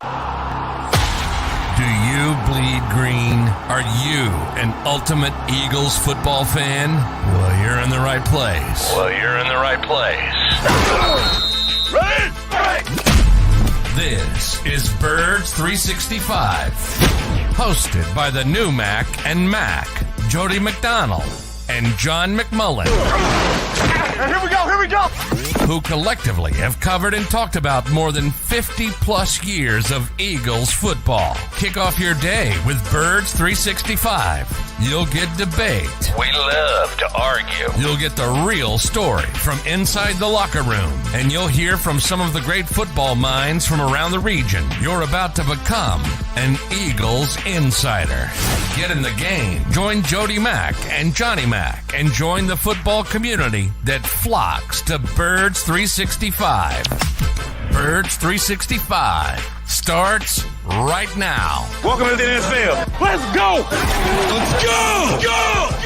Do you bleed green? Are you an ultimate Eagles football fan? Well, you're in the right place. This is Birds 365, hosted by the new Mac and Mac, Jody McDonald and John McMullen. Here we go! Who collectively have covered and talked about more than 50 plus years of Eagles football. Kick off your day with Birds 365. You'll get debate. We love to argue. You'll get the real story from inside the locker room. And you'll hear from some of the great football minds from around the region. You're about to become an Eagles insider. Get in the game. Join Jody Mack and Johnny Mack and join the football community that flocks to Birds 365. Birds 365 starts right now. Welcome to the NFL. Let's go! Let's go! Go!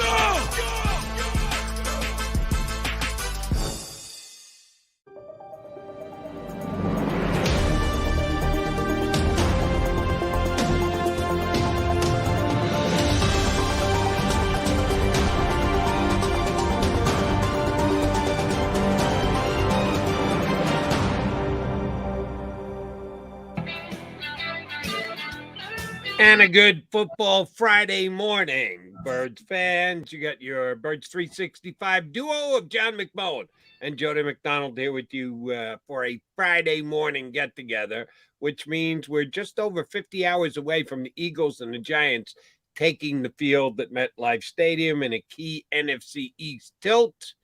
And a good football Friday morning, Birds fans. You got your Birds 365 duo of John McMullen and Jody McDonald here with you for a Friday morning get-together, which means we're just over 50 hours away from the Eagles and the Giants taking the field at MetLife Stadium in a key NFC East tilt.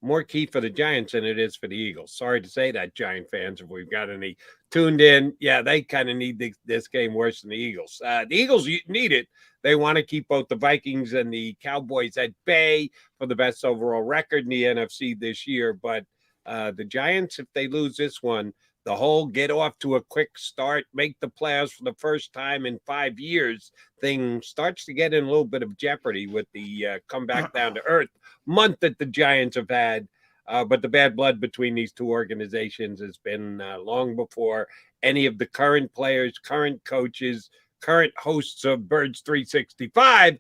More key for the Giants than it is for the Eagles. Sorry to say that, Giant fans, if we've got any tuned in. Yeah, they kind of need this game worse than the Eagles. The Eagles need it. They want to keep both the Vikings and the Cowboys at bay for the best overall record in the NFC this year. But the Giants, if they lose this one, the whole get off to a quick start, make the playoffs for the first time in 5 years thing starts to get in a little bit of jeopardy with the comeback down to earth month that the Giants have had. But the bad blood between these two organizations has been long before any of the current players, current coaches, current hosts of Birds 365.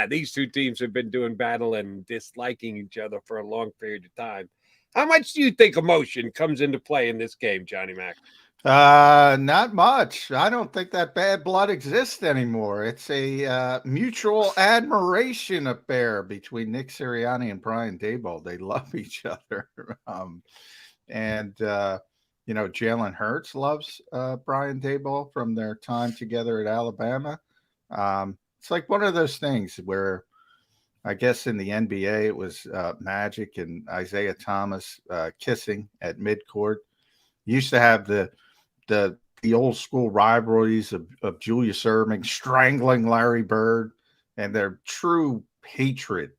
These two teams have been doing battle and disliking each other for a long period of time. How much do you think emotion comes into play in this game, Johnny Mac? Not much. I don't think that bad blood exists anymore. It's a mutual admiration affair between Nick Sirianni and Brian Daboll. They love each other. Jalen Hurts loves Brian Daboll from their time together at Alabama. It's like one of those things where I guess in the NBA it was Magic and Isaiah Thomas kissing at midcourt. You used to have the old school rivalries of Julius Erving strangling Larry Bird and their true hatred.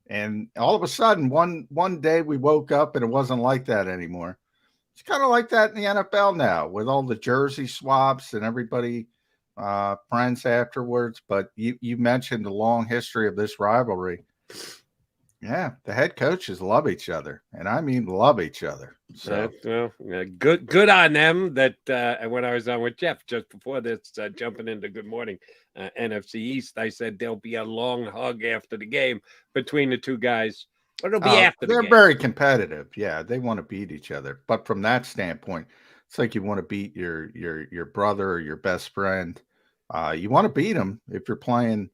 And all of a sudden, one day we woke up and it wasn't like that anymore. It's kind of like that in the NFL now with all the jersey swaps and everybody friends afterwards. But you mentioned the long history of this rivalry. Yeah, the head coaches love each other, and I mean love each other. So good on them. That when I was on with Jeff just before this, jumping into Good Morning NFC East, I said there'll be a long hug after the game between the two guys. But it'll be after the game. They're very competitive. Yeah, they want to beat each other. But from that standpoint, it's like you want to beat your brother or your best friend. You want to beat them if you're playing.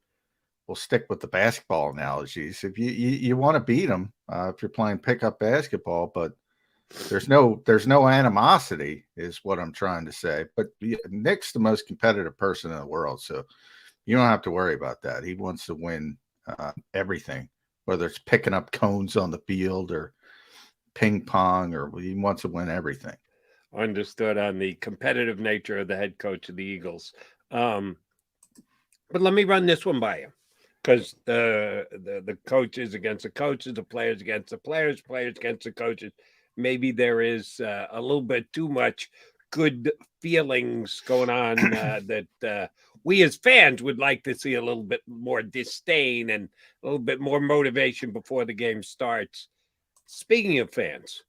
We'll stick with the basketball analogies. If you want to beat them, if you're playing pickup basketball, but there's no animosity is what I'm trying to say. But Nick's the most competitive person in the world, so you don't have to worry about that. He wants to win everything, whether it's picking up cones on the field or ping pong, or he wants to win everything. Understood on the competitive nature of the head coach of the Eagles. But let me run this one by you. Because the coaches against the coaches, the players against the players against the coaches, maybe there is a little bit too much good feelings going on that we as fans would like to see a little bit more disdain and a little bit more motivation before the game starts. Speaking of fans,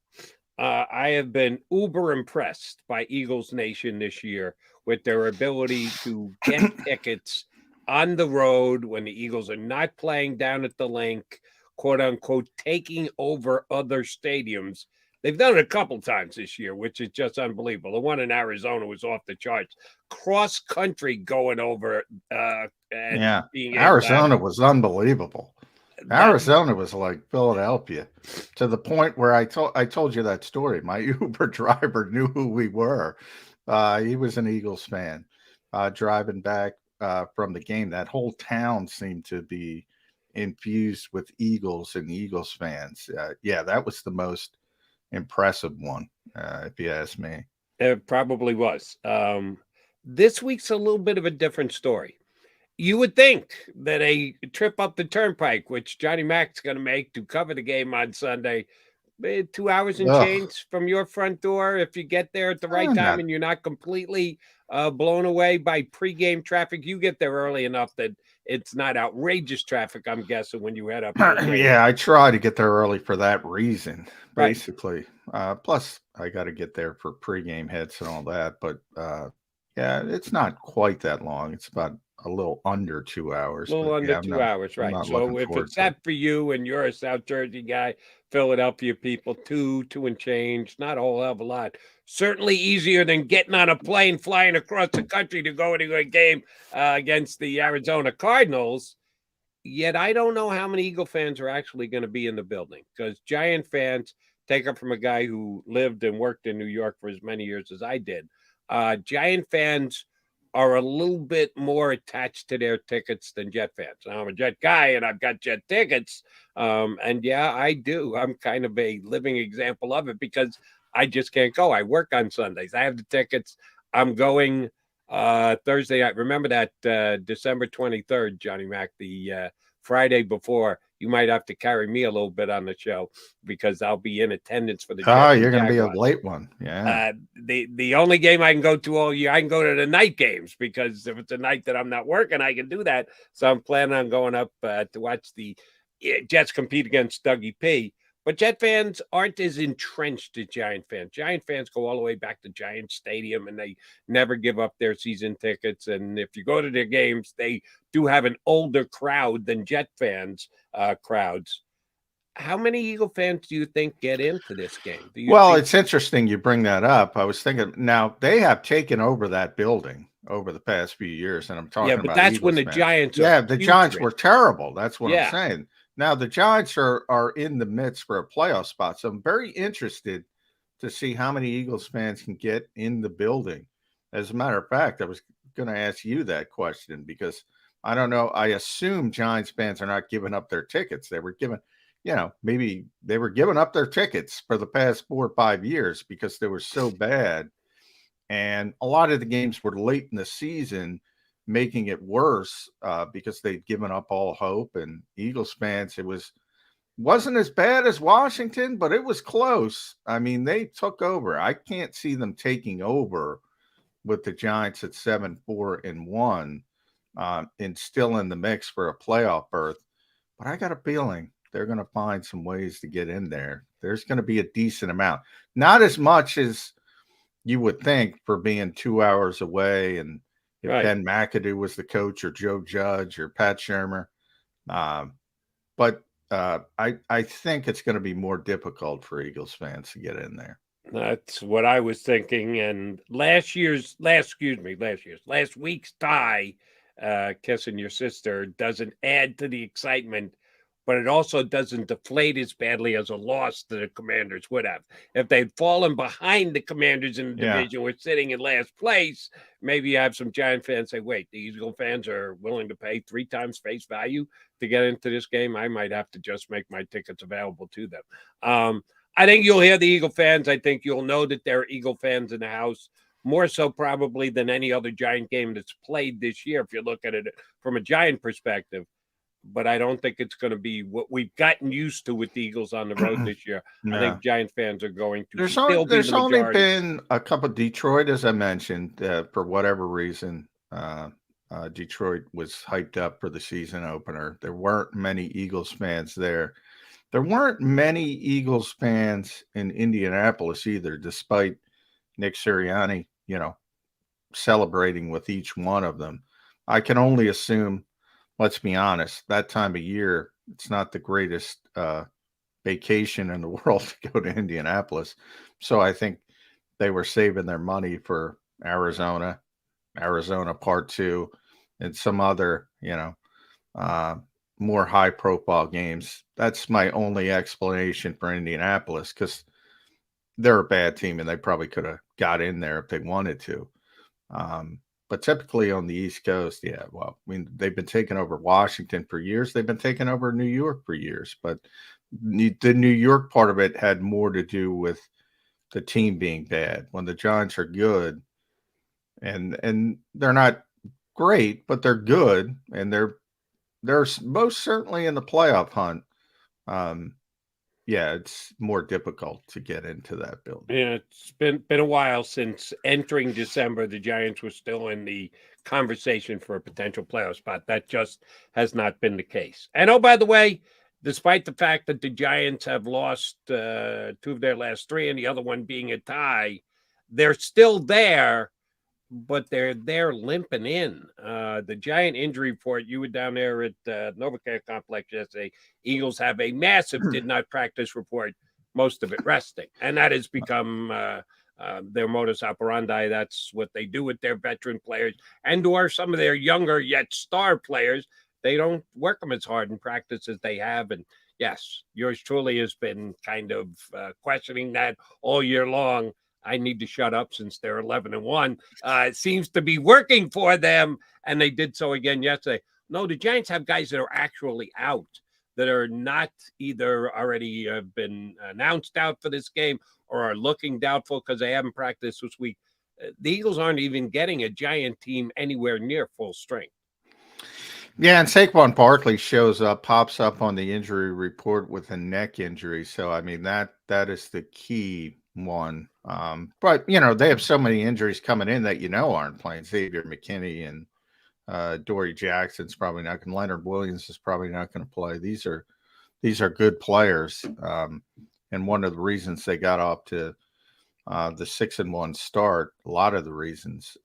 I have been uber impressed by Eagles Nation this year with their ability to get tickets on the road when the Eagles are not playing down at the Link, quote unquote, taking over other stadiums. They've done it a couple times this year, which is just unbelievable. The one in Arizona was off the charts. Cross country going over and being able Arizona was unbelievable. Arizona was like Philadelphia, to the point where I told you that story. My Uber driver knew who we were. He was an Eagles fan. Driving back from the game, that whole town seemed to be infused with Eagles and Eagles fans. That was the most impressive one, if you ask me. It probably was. This week's a little bit of a different story. You would think that a trip up the turnpike, which Johnny Mac's going to make to cover the game on Sunday, 2 hours and change from your front door, if you get there at the right time and you're not completely blown away by pregame traffic, you get there early enough that it's not outrageous traffic, I'm guessing, when you head up. Yeah, I try to get there early for that reason, basically. Right. Plus, I got to get there for pregame hits and all that. But, it's not quite that long. It's about a little under 2 hours. A little under 2 hours, right. So if it's that for you and you're a South Jersey guy, Philadelphia people, two and change, not a whole hell of a lot. Certainly easier than getting on a plane, flying across the country to go to a game against the Arizona Cardinals. Yet I don't know how many Eagle fans are actually going to be in the building, because Giant fans, take it from a guy who lived and worked in New York for as many years as I did, Giant fans are a little bit more attached to their tickets than Jet fans. Now, I'm a Jet guy and I've got Jet tickets. And yeah, I do. I'm kind of a living example of it, because I just can't go. I work on Sundays. I have the tickets. I'm going Thursday night. Remember that December 23rd, Johnny Mac, the Friday before. You might have to carry me a little bit on the show, because I'll be in attendance for the Jets. You're going to be a late one. Yeah. The only game I can go to all year, I can go to the night games, because if it's a night that I'm not working, I can do that. So I'm planning on going up to watch the Jets compete against Dougie P. But Jet fans aren't as entrenched as Giant fans. Giant fans go all the way back to Giant Stadium, and they never give up their season tickets. And if you go to their games, they do have an older crowd than Jet fans crowds. How many Eagle fans do you think get into this game? It's interesting you bring that up. I was thinking, now they have taken over that building over the past few years, and I'm talking about that's Eagles when the fans. Giants the Giants were terrible. That's what I'm saying. Now, the Giants are in the midst for a playoff spot, so I'm very interested to see how many Eagles fans can get in the building. As a matter of fact, I was going to ask you that question, because I don't know. I assume Giants fans are not giving up their tickets. They were given, maybe they were giving up their tickets for the past 4 or 5 years because they were so bad. And a lot of the games were late in the season, making it worse because they'd given up all hope. And Eagles fans, it wasn't as bad as Washington, but it was close. I mean, they took over. I can't see them taking over with the Giants at 7-4-1 and still in the mix for a playoff berth. But I got a feeling they're going to find some ways to get in there. There's going to be a decent amount, not as much as you would think for being 2 hours away. And if Ben McAdoo was the coach, or Joe Judge, or Pat Shermer. But I think it's going to be more difficult for Eagles fans to get in there. That's what I was thinking. And last week's tie, kissing your sister, doesn't add to the excitement, but it also doesn't deflate as badly as a loss that the Commanders would have. If they'd fallen behind the Commanders in the division, we're sitting in last place, maybe you have some Giant fans say, wait, the Eagle fans are willing to pay 3 times face value to get into this game. I might have to just make my tickets available to them. I think you'll hear the Eagle fans. I think you'll know that there are Eagle fans in the house, more so probably than any other Giant game that's played this year, if you look at it from a Giant perspective. But I don't think it's going to be what we've gotten used to with the Eagles on the road this year. I think Giant fans are going to there's still be the majority. There's only been a couple of Detroit, as I mentioned, for whatever reason. Detroit was hyped up for the season opener. There weren't many Eagles fans there. there weren't many Eagles fans in Indianapolis either, despite Nick Sirianni, celebrating with each one of them. I can only assume, let's be honest, that time of year, it's not the greatest vacation in the world to go to Indianapolis. So I think they were saving their money for Arizona Part 2, and some other, more high profile games. That's my only explanation for Indianapolis, because they're a bad team and they probably could have got in there if they wanted to. But typically on the East Coast, they've been taking over Washington for years. They've been taking over New York for years. But the New York part of it had more to do with the team being bad. When the Giants are good, and they're not great, but they're good, and they're most certainly in the playoff hunt. It's more difficult to get into that building. Yeah, it's been a while since entering December, the Giants were still in the conversation for a potential playoff spot. That just has not been the case. And oh, by the way, despite the fact that the Giants have lost 2 of their last 3 and the other one being a tie, they're still there, but they're limping in. The Giant injury report, you were down there at NovaCare Complex yesterday. Eagles have a massive did not practice report, most of it resting. And that has become their modus operandi. That's what they do with their veteran players and or some of their younger yet star players. They don't work them as hard in practice as they have. And yes, yours truly has been kind of questioning that all year long. I need to shut up since they're 11-1. It seems to be working for them, and they did so again yesterday. No, the Giants have guys that are actually out, that are not either already been announced out for this game or are looking doubtful because they haven't practiced this week. The Eagles aren't even getting a Giant team anywhere near full strength. Yeah, and Saquon Barkley pops up on the injury report with a neck injury. So, I mean, that is the key one. But, they have so many injuries coming in that, aren't playing. Xavier McKinney and Dory Jackson's probably not going to. Leonard Williams is probably not going to play. These are good players. And one of the reasons they got off to the 6-1 start, a lot of the reasons,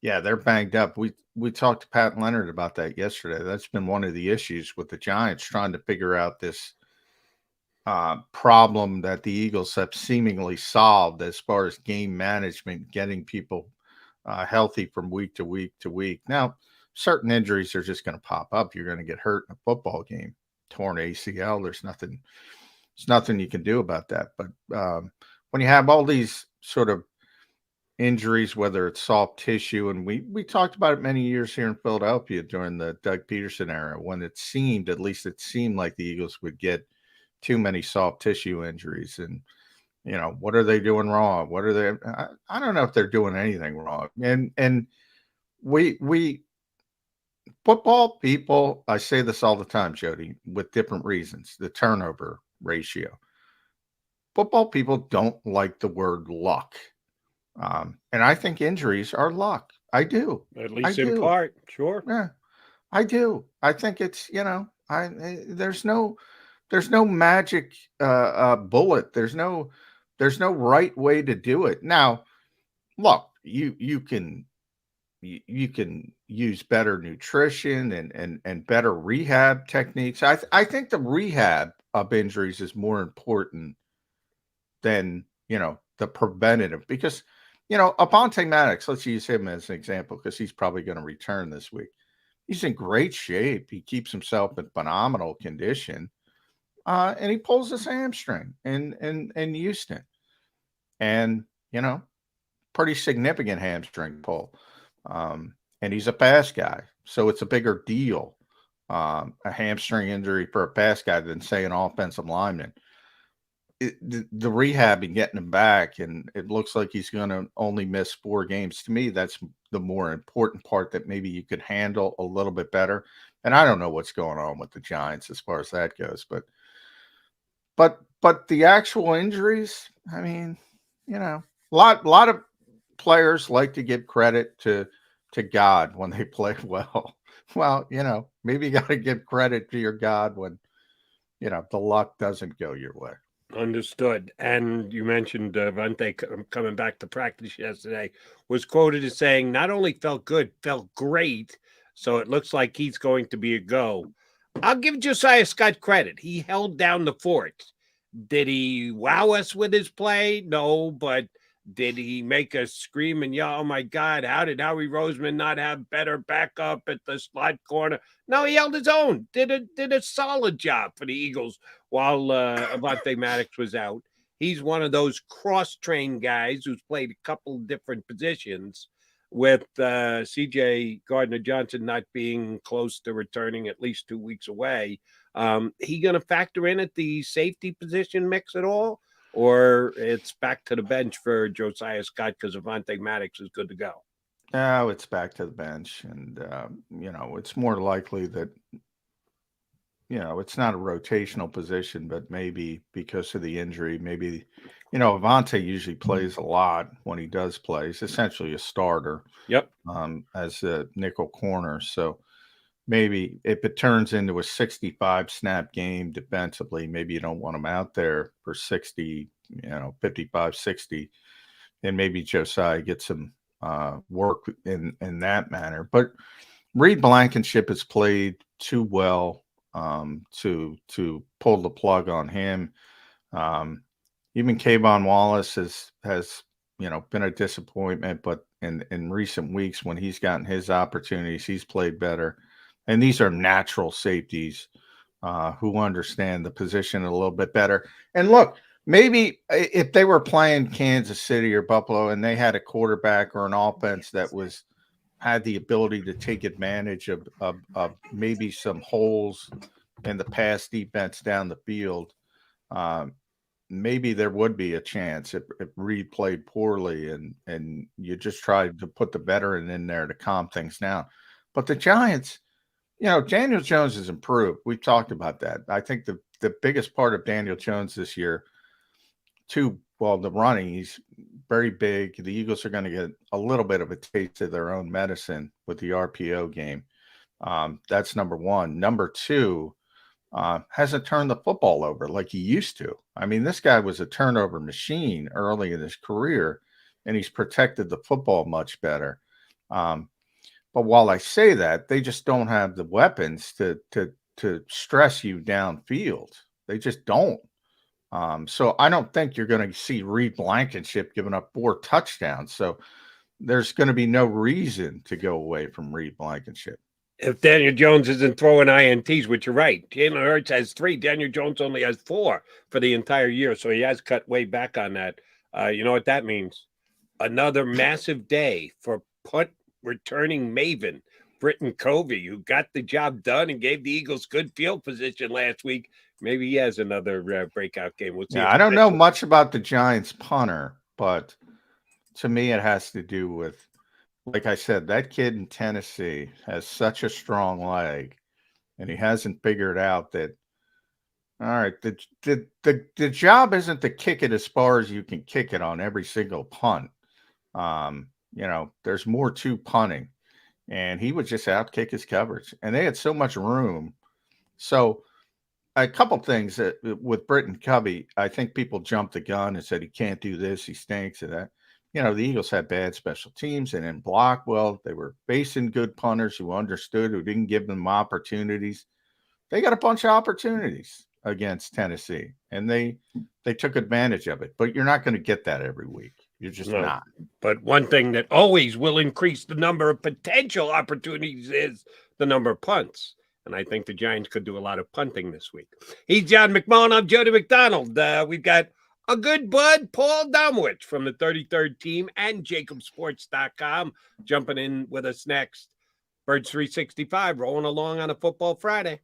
they're banged up. We talked to Pat Leonard about that yesterday. That's been one of the issues with the Giants, trying to figure out this problem that the Eagles have seemingly solved as far as game management, getting people healthy from week to week to week. Now, certain injuries are just going to pop up. You're going to get hurt in a football game, torn ACL. There's nothing you can do about that. But when you have all these sort of injuries, whether it's soft tissue, and we talked about it many years here in Philadelphia during the Doug Peterson era, when it seemed like the Eagles would get too many soft tissue injuries. And what are they doing wrong? What are they? I don't know if they're doing anything wrong. And we football people, I say this all the time, Jody, with different reasons. The turnover ratio. Football people don't like the word luck. And I think injuries are luck. I do. At least in part, sure. Yeah, I do. I think it's, there's no magic bullet. There's no right way to do it. Now, look, you can use better nutrition and better rehab techniques. I think the rehab of injuries is more important than, the preventative, because Avonte Maddox, let's use him as an example, because he's probably going to return this week. He's in great shape. He keeps himself in phenomenal condition. And he pulls his hamstring in Houston. And, pretty significant hamstring pull. And he's a pass guy. So it's a bigger deal, a hamstring injury for a pass guy, than, say, an offensive lineman. The rehab and getting him back, and it looks like he's going to only miss 4 games. To me, that's the more important part, that maybe you could handle a little bit better. And I don't know what's going on with the Giants as far as that goes, but the actual injuries, I mean, a lot of players like to give credit to God when they play well. Well, maybe you got to give credit to your God when the luck doesn't go your way. Understood. And you mentioned Vontae coming back to practice yesterday, was quoted as saying not only felt good, felt great. So it looks like he's going to be a go. I'll give Josiah Scott credit. He held down the fort. Did he wow us with his play? No, but did he make us scream and yell, oh my God, how did Howie Roseman not have better backup at the slot corner? No, he held his own, did a solid job for the Eagles while Avonte Maddox was out. He's one of those cross-trained guys who's played a couple different positions, with C.J. Gardner-Johnson not being close to returning, at least 2 weeks away. He going to factor in at the safety position mix at all? Or it's back to the bench for Josiah Scott because Avonte Maddox is good to go? No, it's back to the bench. And, it's more likely that, it's not a rotational position, but maybe because of the injury, maybe, Avonte usually plays a lot when he does play. He's essentially a starter. Yep. As a nickel corner. So maybe if it turns into a 65 snap game defensively, maybe you don't want him out there for 60, 55, 60, and maybe Josiah gets some work in that manner. But Reed Blankenship has played too well to pull the plug on him. Even Kayvon Wallace has been a disappointment, but in recent weeks when he's gotten his opportunities, he's played better. And these are natural safeties who understand the position a little bit better. And look, maybe if they were playing Kansas City or Buffalo and they had a quarterback or an offense that had the ability to take advantage of maybe some holes in the pass defense down the field, maybe there would be a chance if Reed played poorly and you just tried to put the veteran in there to calm things down. But the Giants, Daniel Jones has improved. We've talked about that. I think the biggest part of Daniel Jones this year, the running, he's very big. The Eagles are going to get a little bit of a taste of their own medicine with the RPO game. That's number one. Number two, hasn't turned the football over like he used to. I mean, this guy was a turnover machine early in his career, and he's protected the football much better. But while I say that, they just don't have the weapons to stress you downfield. They just don't. So I don't think you're going to see Reed Blankenship giving up 4 touchdowns. So there's going to be no reason to go away from Reed Blankenship. If Daniel Jones isn't throwing INTs, which you're right, Jalen Hurts has 3. Daniel Jones only has 4 for the entire year. So he has cut way back on that. You know what that means? Another massive day for punt returning maven Britton Covey, who got the job done and gave the Eagles good field position last week. Maybe he has another breakout game. We'll see. Yeah, I don't know much about the Giants punter, but to me it has to do with, like I said, that kid in Tennessee has such a strong leg, and he hasn't figured out that, all right, the job isn't to kick it as far as you can kick it on every single punt. There's more to punting, and he would just outkick his coverage, and they had so much room. So a couple things with Britton Covey, I think people jumped the gun and said he can't do this, he stinks, and that. The Eagles had bad special teams and didn't block well. They were facing good punters who understood, who didn't give them opportunities. They got a bunch of opportunities against Tennessee, and they took advantage of it. But you're not going to get that every week. You're just not. But one thing that always will increase the number of potential opportunities is the number of punts. And I think the Giants could do a lot of punting this week. He's John McMullen. I'm Jody McDonald. We've got a good bud, Paul Domowitch from the 33rd team and JAKIBSports.com jumping in with us next. Birds 365 rolling along on a football Friday.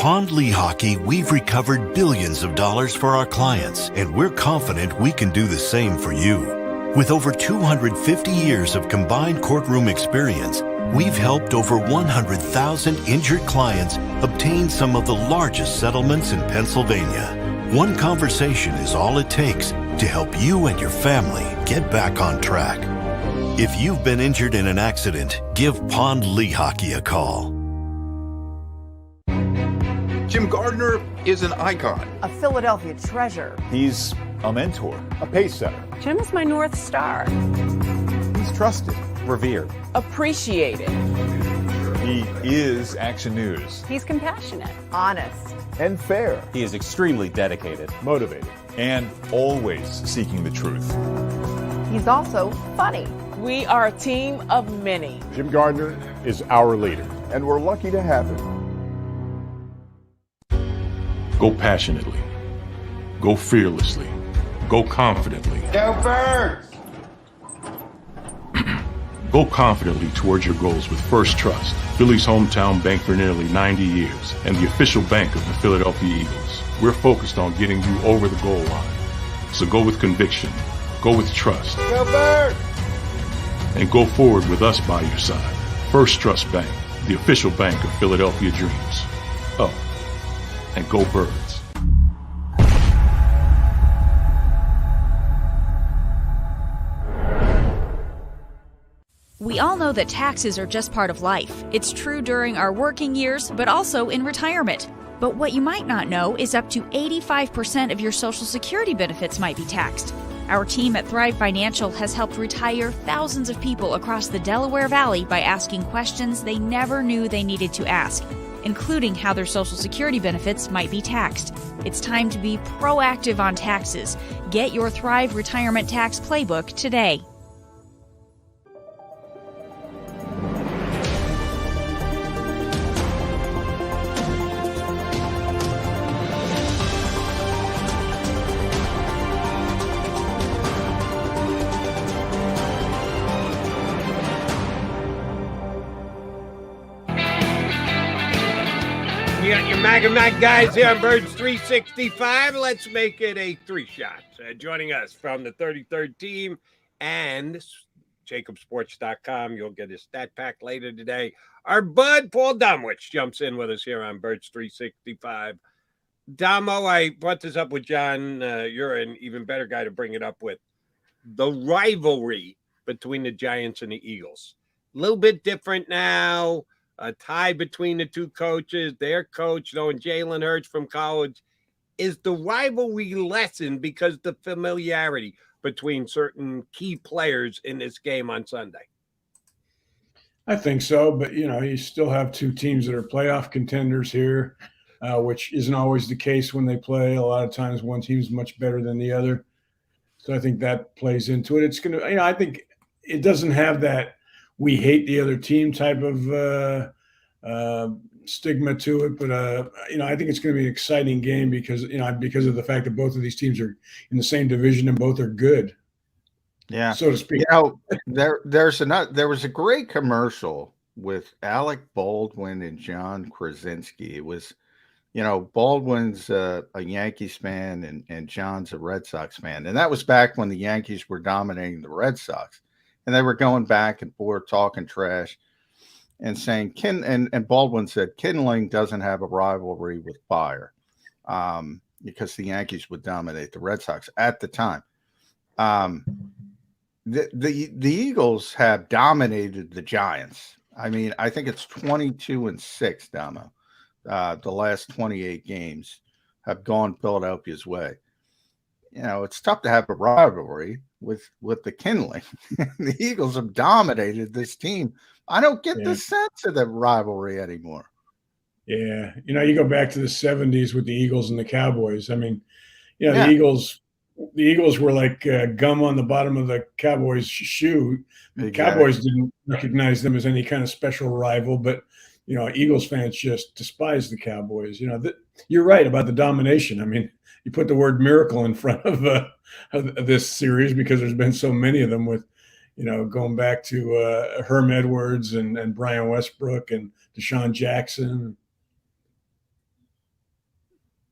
Pond Lehocky, we've recovered billions of dollars for our clients, and we're confident we can do the same for you. With over 250 years of combined courtroom experience, we've helped over 100,000 injured clients obtain some of the largest settlements in Pennsylvania. One conversation is all it takes to help you and your family get back on track. If you've been injured in an accident, give Pond Lehocky a call. Jim Gardner is an icon. A Philadelphia treasure. He's a mentor, a pace setter. Jim is my North Star. He's trusted, revered, Appreciated. He is Action News. He's compassionate. Honest. And fair. He is extremely dedicated, motivated, and always seeking the truth. He's also funny. We are a team of many. Jim Gardner is our leader, and we're lucky to have him. Go passionately. Go fearlessly. Go confidently. Go Birds! Go confidently towards your goals with First Trust, Philly's hometown bank for nearly 90 years, and the official bank of the Philadelphia Eagles. We're focused on getting you over the goal line. So go with conviction, go with trust, Go Birds! and go forward with us by your side. First Trust Bank, the official bank of Philadelphia dreams. Oh, and go Birds. We all know that taxes are just part of life. It's true during our working years, but also in retirement. But what you might not know is up to 85% of your Social Security benefits might be taxed. Our team at Thrive Financial has helped retire thousands of people across the Delaware Valley by asking questions they never knew they needed to ask, including how their Social Security benefits might be taxed. It's time to be proactive on taxes. Get your Thrive Retirement Tax Playbook today. You got your MAGA Mac guys here on Birds 365. Let's make it a three-shot. Joining us from the 33rd team and JAKIBSports.com. You'll get his stat pack later today. Our bud, Paul Domowitch, jumps in with us here on Birds 365. Domo, I brought this up with John. You're an even better guy to bring it up with. The rivalry between the Giants and the Eagles. A little bit different now. A tie between the two coaches, their coach, knowing Jalen Hurts from college. Is the rivalry lessened because the familiarity between certain key players in this game on Sunday? I think so, but, you still have two teams that are playoff contenders here, which isn't always the case when they play. A lot of times one team's much better than the other. So I think that plays into it. It's going to, I think it doesn't have that we hate the other team type of stigma to it. But, I think it's going to be an exciting game because of the fact that both of these teams are in the same division and both are good. Yeah. So to speak. There was a great commercial with Alec Baldwin and John Krasinski. It was, Baldwin's a Yankees fan and John's a Red Sox fan. And that was back when the Yankees were dominating the Red Sox. And they were going back and forth, talking trash and saying, and Baldwin said, Kindling doesn't have a rivalry with fire because the Yankees would dominate the Red Sox at the time. The Eagles have dominated the Giants. I mean, I think it's 22-6, Damo. The last 28 games have gone Philadelphia's way. It's tough to have a rivalry with the Kindling. The Eagles have dominated this team. I don't get the sense of the rivalry anymore. Yeah. You go back to the 70s with the Eagles and the Cowboys. I mean, the Eagles were like gum on the bottom of the Cowboys' shoe. The Cowboys didn't recognize them as any kind of special rival, but Eagles fans just despise the Cowboys. You're right about the domination. I mean, you put the word miracle in front of this series because there's been so many of them with, going back to Herm Edwards and Brian Westbrook and Deshaun Jackson.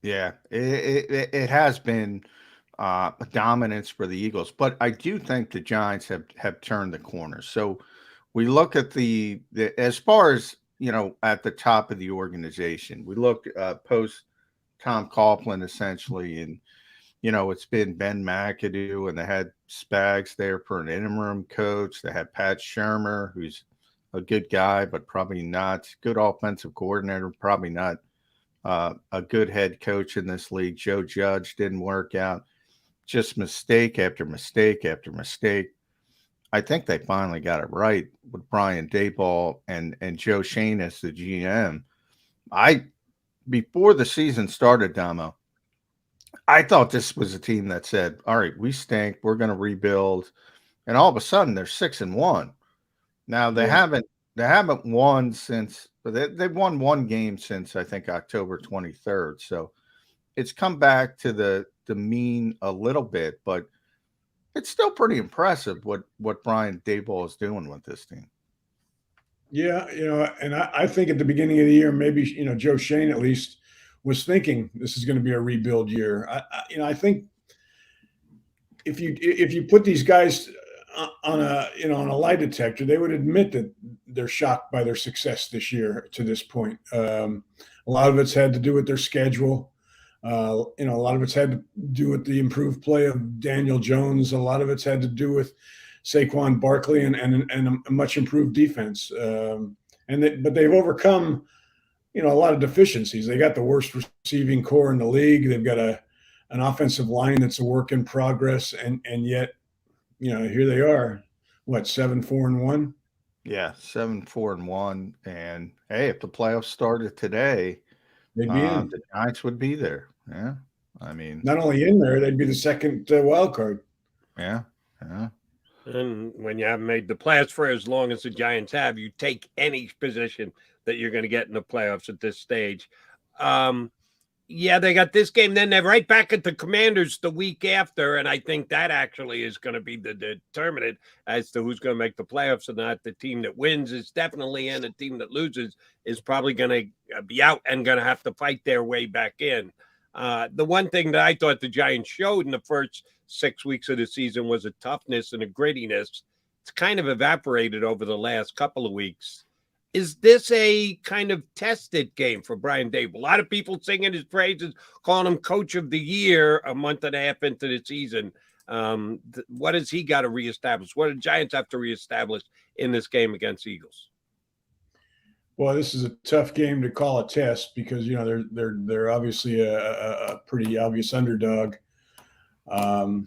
Yeah, it has been a dominance for the Eagles, but I do think the Giants have turned the corner. So we look at the as far as at the top of the organization, we look post Tom Coughlin essentially, and it's been Ben McAdoo, and they had Spags there for an interim coach. They had Pat Shermer, who's a good guy, but probably not good offensive coordinator, probably not a good head coach in this league. Joe Judge didn't work out. Just mistake after mistake after mistake. I think they finally got it right with Brian Daboll and Joe Shane as the GM. Before the season started, Damo, I thought this was a team that said, all right, we stink, we're going to rebuild. And all of a sudden they're 6-1. Now they haven't won since, but they've won one game since I think October 23rd. So it's come back to the mean a little bit, but it's still pretty impressive what Brian Daboll is doing with this team. Yeah, and I think at the beginning of the year, maybe Joe Shane at least was thinking this is going to be a rebuild year. I think if you put these guys on a lie detector, they would admit that they're shocked by their success this year to this point. A lot of it's had to do with their schedule. A lot of it's had to do with the improved play of Daniel Jones. A lot of it's had to do with Saquon Barkley and a much improved defense. But they've overcome, a lot of deficiencies. They got the worst receiving core in the league. They've got an offensive line that's a work in progress, and yet, here they are. What, 7-4-1? Yeah, 7-4-1. And hey, if the playoffs started today, they'd be in. The Giants would be there. Yeah, I mean, not only in there, they'd be the second wild card. Yeah. And when you haven't made the playoffs for as long as the Giants have, you take any position that you're going to get in the playoffs at this stage. Yeah, they got this game. Then they're right back at the Commanders the week after. And I think that actually is going to be the determinant as to who's going to make the playoffs or not. The team that wins is definitely in. The team that loses is probably going to be out and going to have to fight their way back in. The one thing that I thought the Giants showed in the first 6 weeks of the season was a toughness and a grittiness. It's kind of evaporated over the last couple of weeks. Is this a kind of tested game for Brian Daboll? A lot of people singing his praises, calling him coach of the year a month and a half into the season. What has he got to reestablish? What do the Giants have to reestablish in this game against the Eagles? Well, this is a tough game to call a test because they're obviously a pretty obvious underdog. They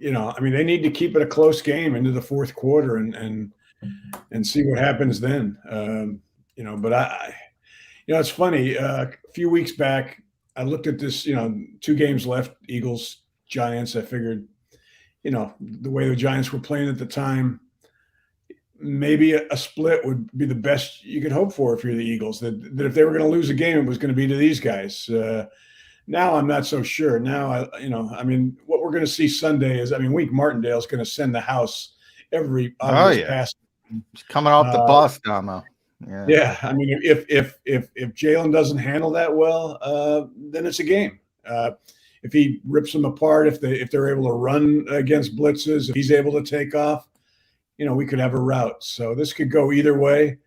need to keep it a close game into the fourth quarter and see what happens then. But it's funny. A few weeks back, I looked at this. 2 games left, Eagles, Giants. I figured, the way the Giants were playing at the time, maybe a split would be the best you could hope for if you're the Eagles. That if they were going to lose a game, it was going to be to these guys. Now I'm not so sure. Now what we're going to see Sunday is, Wink Martindale is going to send the house every pass. He's coming off the bus, Damo. Yeah. If Jalen doesn't handle that well, then it's a game. If he rips them apart, if they're able to run against blitzes, if he's able to take off, we could have a rout. So this could go either way.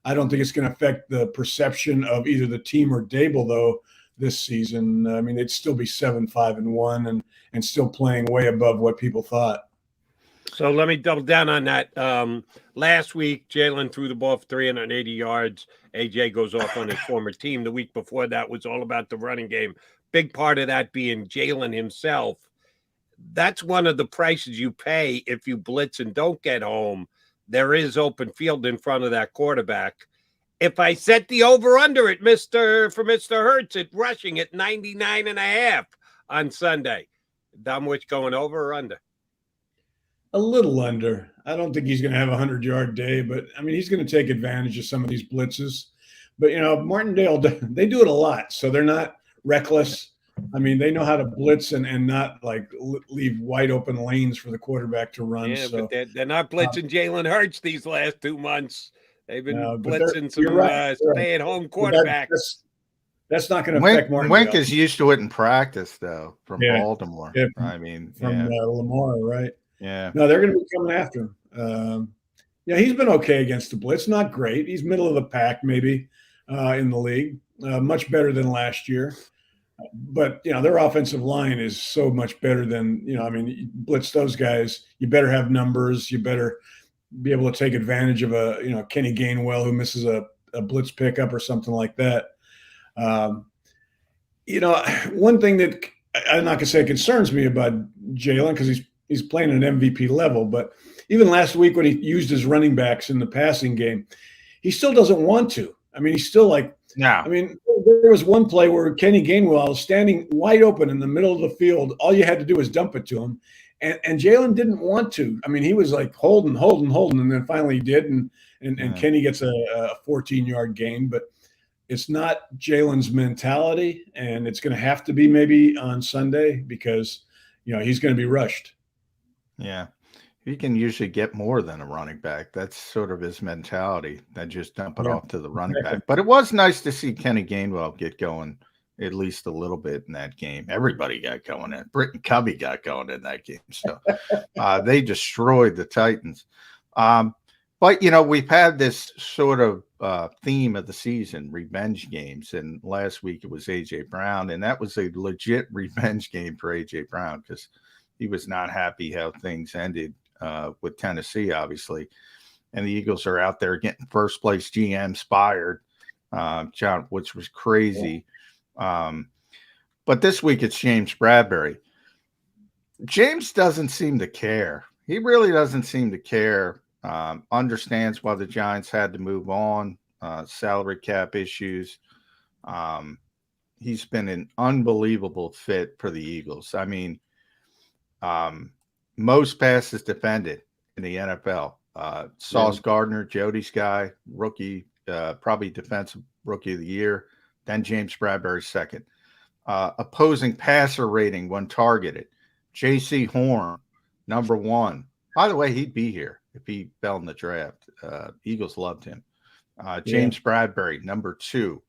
I don't think it's going to affect the perception of either the team or Daboll, though, this season. They'd still be 7-5-1 and still playing way above what people thought. So let me double down on that. Last week, Jalen threw the ball for 380 yards. AJ goes off on his former team. The week before that was all about the running game. Big part of that being Jalen himself. That's one of the prices you pay if you blitz and don't get home. There is open field in front of that quarterback. If I set the over-under at Mr. Hurts at rushing at 99.5 on Sunday, Domowitch going over or under? A little under. I don't think he's going to have a 100-yard day, but he's going to take advantage of some of these blitzes. But Martindale, they do it a lot, so they're not reckless. They know how to blitz and not leave wide open lanes for the quarterback to run. Yeah, so, but they're not blitzing Jalen Hurts these last 2 months. They've been blitzing some right. stay-at-home quarterback. That's not going to affect Martin. Wink is used to it in practice, though, from Yeah. Baltimore. Yeah, I mean, from Lamar, right? Yeah. No, they're going to be coming after him. Yeah, he's been okay against the blitz. Not great. He's middle of the pack, maybe, in the league. Much better than last year. But, their offensive line is so much better than, you blitz those guys. You better have numbers. You better be able to take advantage of Kenny Gainwell who misses a blitz pickup or something like that. One thing that I'm not going to say concerns me about Jalen, because he's playing at an MVP level, but even last week when he used his running backs in the passing game, he still doesn't want to. I mean, he's still like, no. I mean, there was one play where Kenny Gainwell was standing wide open in the middle of the field. All you had to do was dump it to him. And Jalen didn't want to. I mean, he was like holding, and then finally he did. And Kenny gets a 14-yard gain. But it's not Jalen's mentality, and it's going to have to be maybe on Sunday because, he's going to be rushed. Yeah. He can usually get more than a running back. That's sort of his mentality, that just dump it off to the running back. But it was nice to see Kenny Gainwell get going at least a little bit in that game. Everybody got going in. Britton Covey got going in that game. So they destroyed the Titans. But, we've had this sort of theme of the season, revenge games. And last week it was A.J. Brown. And that was a legit revenge game for A.J. Brown because he was not happy how things ended with Tennessee, obviously. And the Eagles are out there getting first place GMs fired, John, which was crazy. But this week it's James Bradberry. James doesn't seem to care. He really doesn't seem to care. Understands why the Giants had to move on, salary cap issues. He's been an unbelievable fit for the Eagles. I mean, most passes defended in the NFL. Sauce Gardner, Jody's guy, rookie, probably defensive rookie of the year. Then James Bradberry second. Opposing passer rating when targeted. J.C. Horn, number one. By the way, he'd be here if he fell in the draft. Eagles loved him. James Bradberry, number two.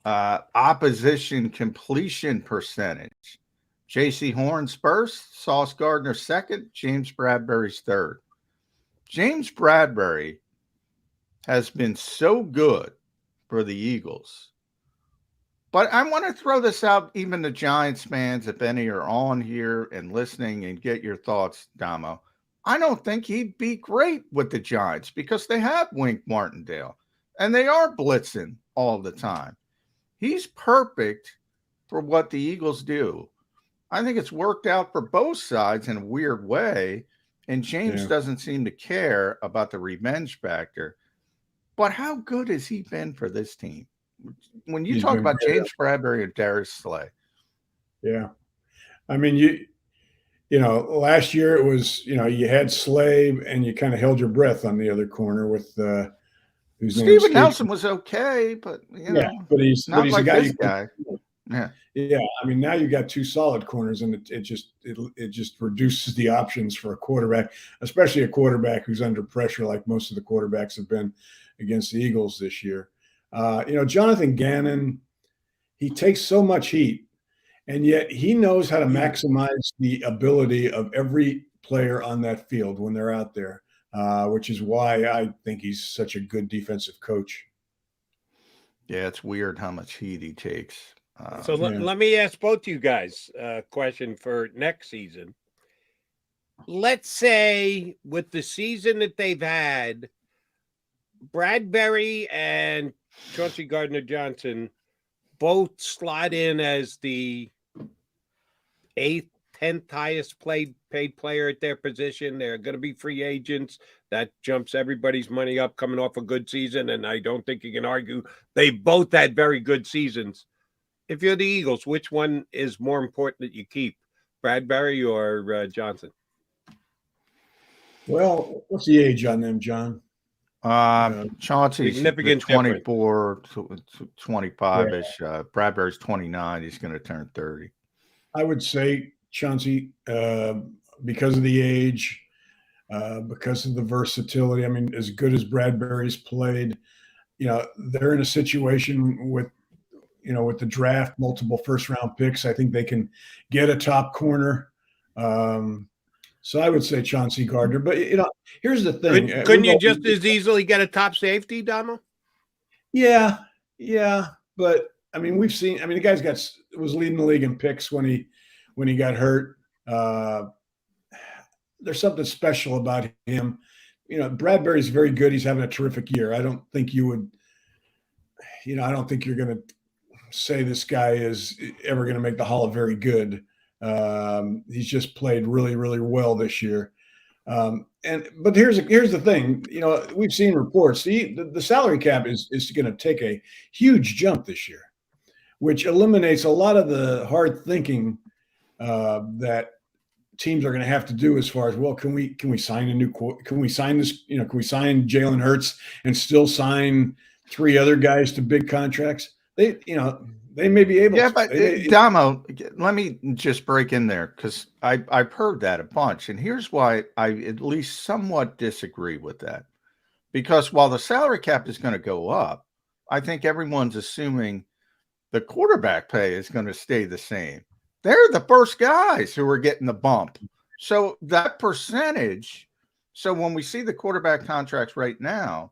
Opposition completion percentage. J.C. Horn's first, Sauce Gardner second, James Bradberry's third. James Bradberry has been so good for the Eagles. But I want to throw this out, even to Giants fans, if any are on here and listening, and get your thoughts, Damo. I don't think he'd be great with the Giants because they have Wink Martindale, and they are blitzing all the time. He's perfect for what the Eagles do. I think it's worked out for both sides in a weird way, and James doesn't seem to care about the revenge factor. But how good has he been for this team? When you talk about James Bradberry and Darius Slay. Yeah. I mean, last year it was, you had Slay and you kind of held your breath on the other corner with Steven Nelson was okay, but but he's not he's like a guy this guy. Yeah. I mean, now you got two solid corners, and it just reduces the options for a quarterback, especially a quarterback who's under pressure, like most of the quarterbacks have been against the Eagles this year. Jonathan Gannon, he takes so much heat, and yet he knows how to maximize the ability of every player on that field when they're out there, which is why I think he's such a good defensive coach. Yeah, it's weird how much heat he takes. Let me ask both you guys a question for next season. Let's say with the season that they've had, Bradberry and Chauncey Gardner-Johnson both slot in as the 8th, 10th highest paid player at their position. They're going to be free agents. That jumps everybody's money up coming off a good season, and I don't think you can argue they both had very good seasons. If you're the Eagles, which one is more important that you keep, Bradberry or Johnson? Well, what's the age on them, John? Chauncey's 24 to 25-ish. Bradberry's 29. He's going to turn 30. I would say Chauncey, because of the age, because of the versatility. I mean, as good as Bradberry's played, they're in a situation with with the draft, multiple first-round picks, I think they can get a top corner. So I would say Chauncey Gardner. But, here's the thing. Couldn't you just as easily get a top safety, Domo? Yeah. But, we've seen – the guy's was leading the league in picks when he got hurt. There's something special about him. Bradberry's very good. He's having a terrific year. I don't think you would – I don't think you're going to say this guy is ever going to make the Hall of Very Good. He's just played really, really well this year. But here's the thing. We've seen reports. The salary cap is going to take a huge jump this year, which eliminates a lot of the hard thinking that teams are going to have to do as far as, well, can we sign can we sign this, can we sign Jalen Hurts and still sign 3 other guys to big contracts? They may be able to. But Damo, let me just break in there because I've heard that a bunch. And here's why I at least somewhat disagree with that. Because while the salary cap is going to go up, I think everyone's assuming the quarterback pay is going to stay the same. They're the first guys who are getting the bump. So that percentage, so when we see the quarterback contracts right now,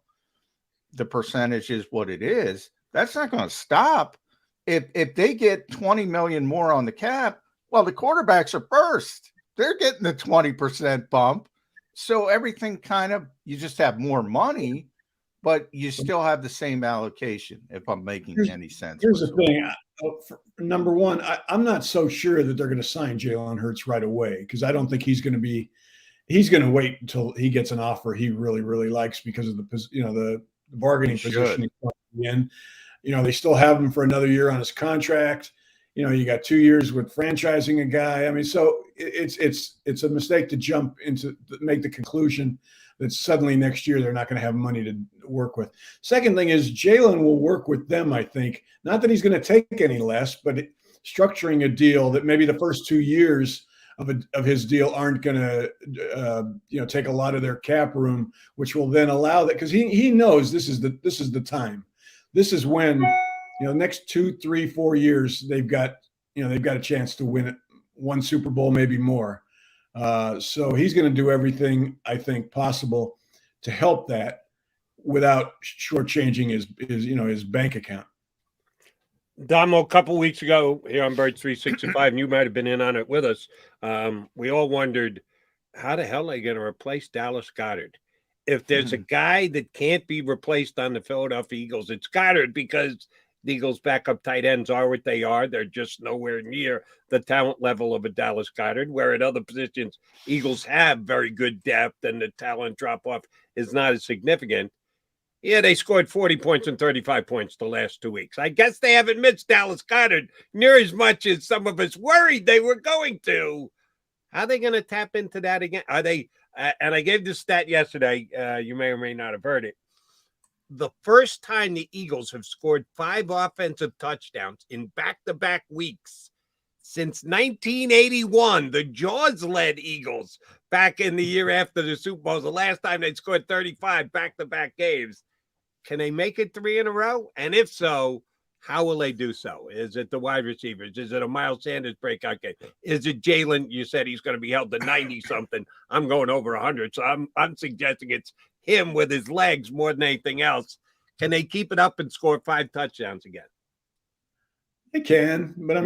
the percentage is what it is. That's not going to stop. If they get 20 million more on the cap, well, the quarterbacks are first. They're getting the 20% bump. So everything you just have more money, but you still have the same allocation, if I'm making any sense. Here's the thing. Number one, I'm not so sure that they're going to sign Jalen Hurts right away because I don't think he's going to wait until he gets an offer he really, really likes because of the bargaining position he's in. They still have him for another year on his contract. You got 2 years with franchising a guy. So it's a mistake to make the conclusion that suddenly next year they're not going to have money to work with. Second thing is Jalen will work with them, I think. Not that he's going to take any less, but structuring a deal that maybe the first 2 years of his deal aren't going to take a lot of their cap room, which will then allow that because he knows this is the time. This is when next 2, 3, 4 years they've got a chance to win one Super Bowl, maybe more. So he's going to do everything I think possible to help that without shortchanging his bank account. Damo, a couple weeks ago here on Birds 365, and you might have been in on it with us. We all wondered how the hell are they going to replace Dallas Goedert? If there's a guy that can't be replaced on the Philadelphia Eagles, it's Goedert because the Eagles' backup tight ends are what they are. They're just nowhere near the talent level of a Dallas Goedert, where at other positions, Eagles have very good depth and the talent drop-off is not as significant. Yeah, they scored 40 points and 35 points the last 2 weeks. I guess they haven't missed Dallas Goedert near as much as some of us worried they were going to. How are they going to tap into that again? Are they and I gave this stat yesterday. You may or may not have heard it. The first time the Eagles have scored 5 offensive touchdowns in back-to-back weeks since 1981, the Jaws-led Eagles back in the year after the Super Bowl, the last time they scored 35 back-to-back games. Can they make it 3 in a row? And if so, how will they do so? Is it the wide receivers? Is it a Miles Sanders breakout game? Is it Jalen? You said he's going to be held to 90-something. I'm going over 100, so I'm suggesting it's him with his legs more than anything else. Can they keep it up and score 5 touchdowns again? They can, but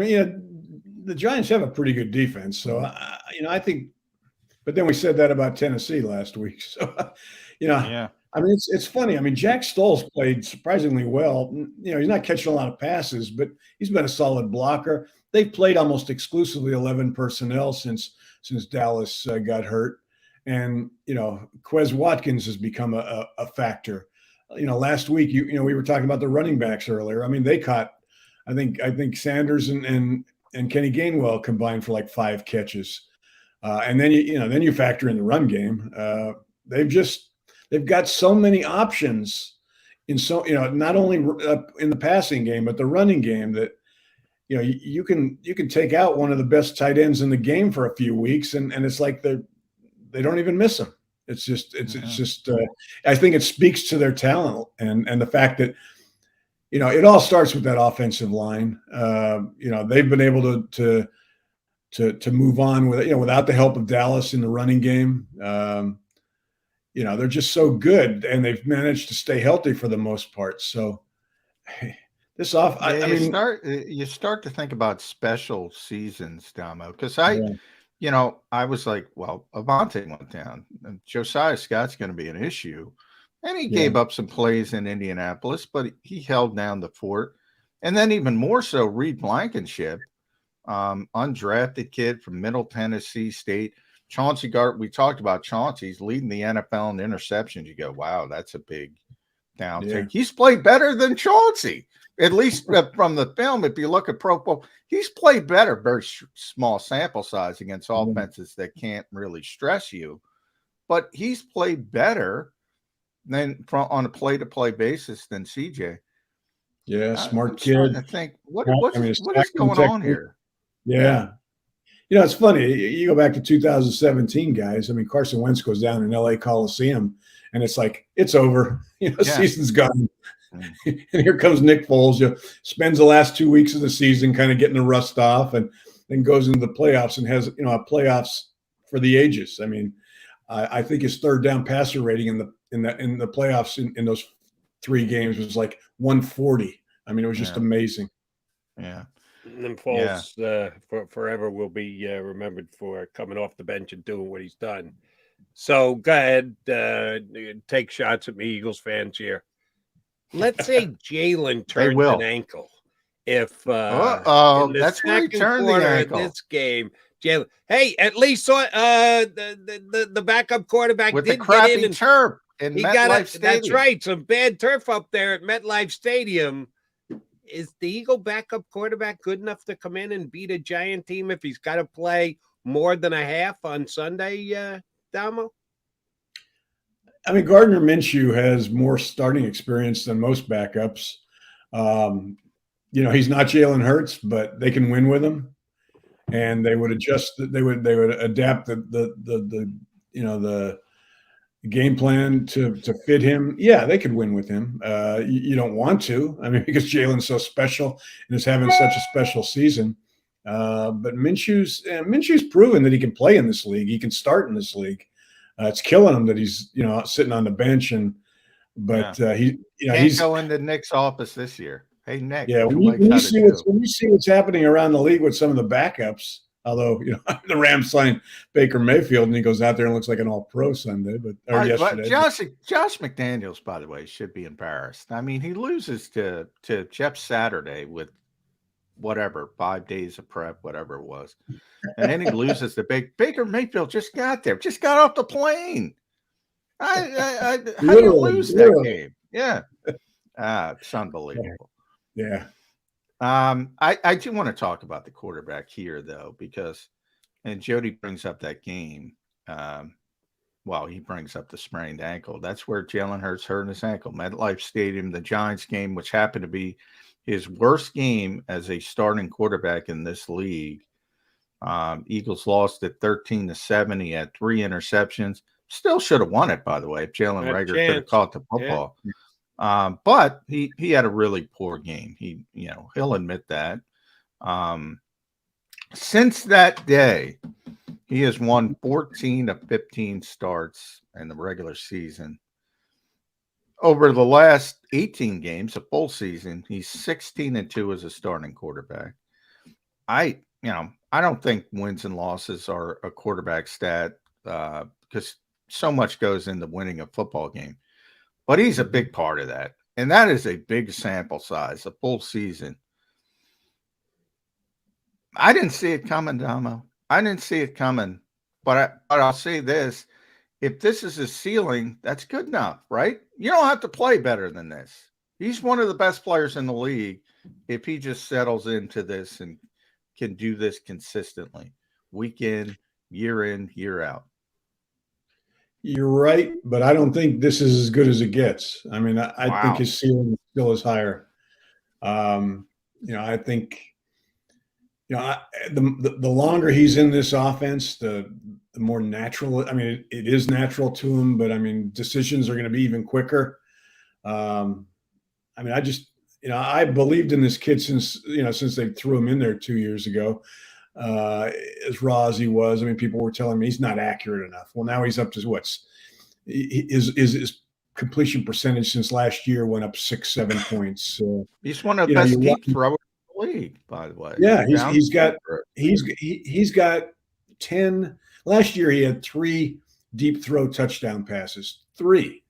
the Giants have a pretty good defense. So, I think, but then we said that about Tennessee last week. So, yeah. It's funny. Jack Stoll's played surprisingly well. He's not catching a lot of passes, but he's been a solid blocker. They've played almost exclusively 11 personnel since Dallas got hurt. And, Quez Watkins has become a factor. Last week, we were talking about the running backs earlier. They caught, I think Sanders and Kenny Gainwell combined for like 5 catches. And then you factor in the run game. They've got so many options not only in the passing game, but the running game that, you can take out one of the best tight ends in the game for a few weeks. And it's like they don't even miss him. It's just I think it speaks to their talent and the fact that, it all starts with that offensive line. They've been able to move on without the help of Dallas in the running game. They're just so good, and they've managed to stay healthy for the most part. So you start to think about special seasons, Damo, because I was like, well, Avante went down, and Josiah Scott's going to be an issue, and he gave up some plays in Indianapolis, but he held down the fort. And then even more so, Reed Blankenship, undrafted kid from Middle Tennessee State. Chauncey Gart, we talked about Chauncey. He's leading the NFL in interceptions. You go, wow, that's a big downtake. Yeah. He's played better than Chauncey, at least from the film. If you look at Pro Bowl, he's played better, very small sample size against offenses that can't really stress you. But he's played better than on a play-to-play basis than CJ. Yeah, smart kid. I think what is going on here? Yeah. It's funny. You go back to 2017, guys. I mean, Carson Wentz goes down in LA Coliseum, and it's like, it's over. Season's gone. And here comes Nick Foles. Spends the last 2 weeks of the season kind of getting the rust off, and then goes into the playoffs and has, playoffs for the ages. I mean, I think his third down passer rating in the playoffs in those 3 games was like 140. I mean, it was just amazing. Yeah. And Foles forever will be remembered for coming off the bench and doing what he's done. So go ahead, take shots at me, Eagles fans here. Let's say Jalen turns an ankle. If that's where he turned the ankle. This game, Jalen. Hey, at least the backup quarterback with did the crappy get in turf in MetLife Stadium. That's right, some bad turf up there at MetLife Stadium. Is the Eagle backup quarterback good enough to come in and beat a giant team if he's got to play more than a half on Sunday, Damo? I mean, Gardner Minshew has more starting experience than most backups. He's not Jalen Hurts, but they can win with him, and they would adjust. They would adapt the game plan to fit him. Yeah, they could win with him. You don't want to, because Jalen's so special and is having such a special season. But Minshew's proven that he can play in this league. He can start in this league. It's killing him that he's sitting on the bench he can't he's go into Nick's office this year. Hey Nick, when you see what's happening around the league with some of the backups. Although, the Rams signed Baker Mayfield, and he goes out there and looks like an all-pro Sunday, yesterday. Josh McDaniels, by the way, should be embarrassed. I mean, he loses to Jeff Saturday with 5 days of prep, whatever it was. And then he loses to Baker Mayfield just got off the plane. How do you lose that game? Yeah. It's unbelievable. Yeah. I do want to talk about the quarterback here, though, and Jody brings up that game. He brings up the sprained ankle. That's where Jalen Hurts hurt his ankle. MetLife Stadium, the Giants game, which happened to be his worst game as a starting quarterback in this league. Eagles lost at 13-7. He had 3 interceptions. Still should have won it, by the way, if Jalen Reagor could have caught the football. Yeah. But he had a really poor game. He'll admit that. Since that day, he has won 14 of 15 starts in the regular season. Over the last 18 games, a full season, he's 16-2 as a starting quarterback. I don't think wins and losses are a quarterback stat because so much goes into winning a football game. But he's a big part of that. And that is a big sample size, a full season. I didn't see it coming, Damo. I didn't see it coming. But I'll say this. If this is his ceiling, that's good enough, right? You don't have to play better than this. He's one of the best players in the league if he just settles into this and can do this consistently, week in, year out. You're right, but I don't think this is as good as it gets. I mean, I think his ceiling still is higher. I think, the longer he's in this offense, the more natural. I mean, it is natural to him, but I mean, decisions are going to be even quicker. I I believed in this kid since they threw him in there 2 years ago. As raw as he was, I mean, people were telling me he's not accurate enough. Well, now he's up to his completion percentage since last year went up 6-7 points. So he's one of the best deep throwers in the league, by the way. Yeah, he's got 10. Last year he had 3 deep throw touchdown passes. 3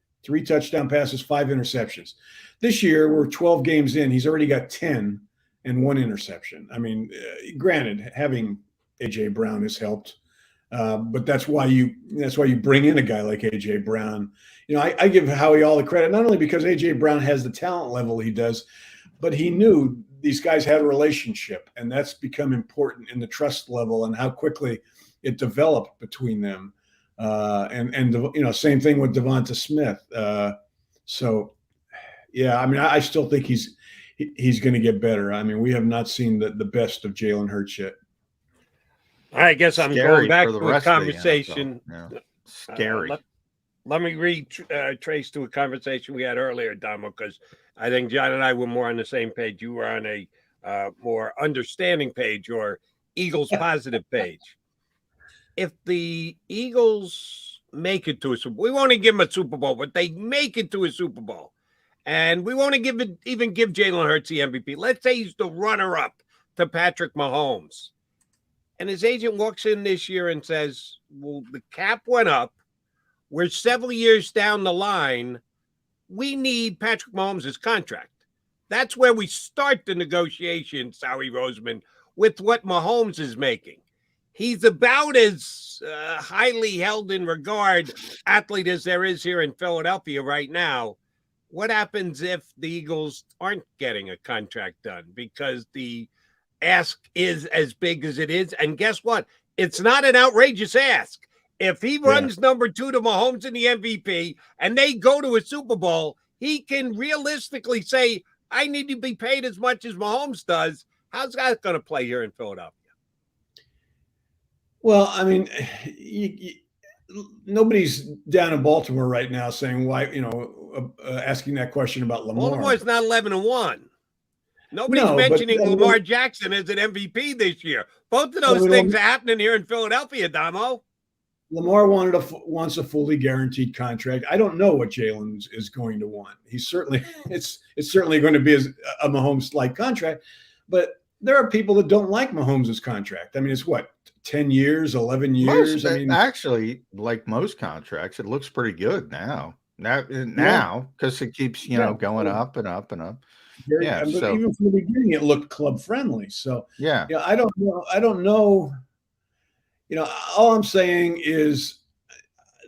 touchdown passes, 5 interceptions. This year we're 12 games in. He's already got 10 and 1 interception. I mean, granted, having A.J. Brown has helped, but that's why you bring in a guy like A.J. Brown. I give Howie all the credit, not only because A.J. Brown has the talent level he does, but he knew these guys had a relationship, and that's become important in the trust level and how quickly it developed between them. And same thing with Devonta Smith. So, yeah, I mean, I still think he's going to get better. I mean, we have not seen the best of Jalen Hurts yet. I guess I'm going back to a conversation. Scary. Let me retrace to a conversation we had earlier, Damo, because I think John and I were more on the same page. You were on a more understanding page or Eagles positive page. If the Eagles make it to a Super Bowl, we want to give them a Super Bowl, but they make it to a Super Bowl, and we want to give Jalen Hurts the MVP. Let's say he's the runner-up to Patrick Mahomes, and his agent walks in this year and says, well, the cap went up. We're several years down the line. We need Patrick Mahomes' contract. That's where we start the negotiations, Howie Roseman, with what Mahomes is making. He's about as highly held in regard athlete as there is here in Philadelphia right now. What happens if the Eagles aren't getting a contract done because the ask is as big as it is? And guess what? It's not an outrageous ask. If he runs number 2 to Mahomes in the MVP and they go to a Super Bowl, he can realistically say, I need to be paid as much as Mahomes does. How's that going to play here in Philadelphia? Well, I mean, nobody's down in Baltimore right now saying why, asking that question about Lamar. Baltimore's not 11-1. Nobody's mentioning Lamar Jackson as an MVP this year. Both of those things are happening here in Philadelphia, Damo. Lamar wants a fully guaranteed contract. I don't know what Jalen is going to want. He's certainly it's certainly going to be a Mahomes-like contract, but there are people that don't like Mahomes' contract. I mean, it's what, 10 years, 11 years? Actually, like most contracts, it looks pretty good now. Now, because it keeps going up and up and up. But even from the beginning, it looked club friendly. So I don't know. All I'm saying is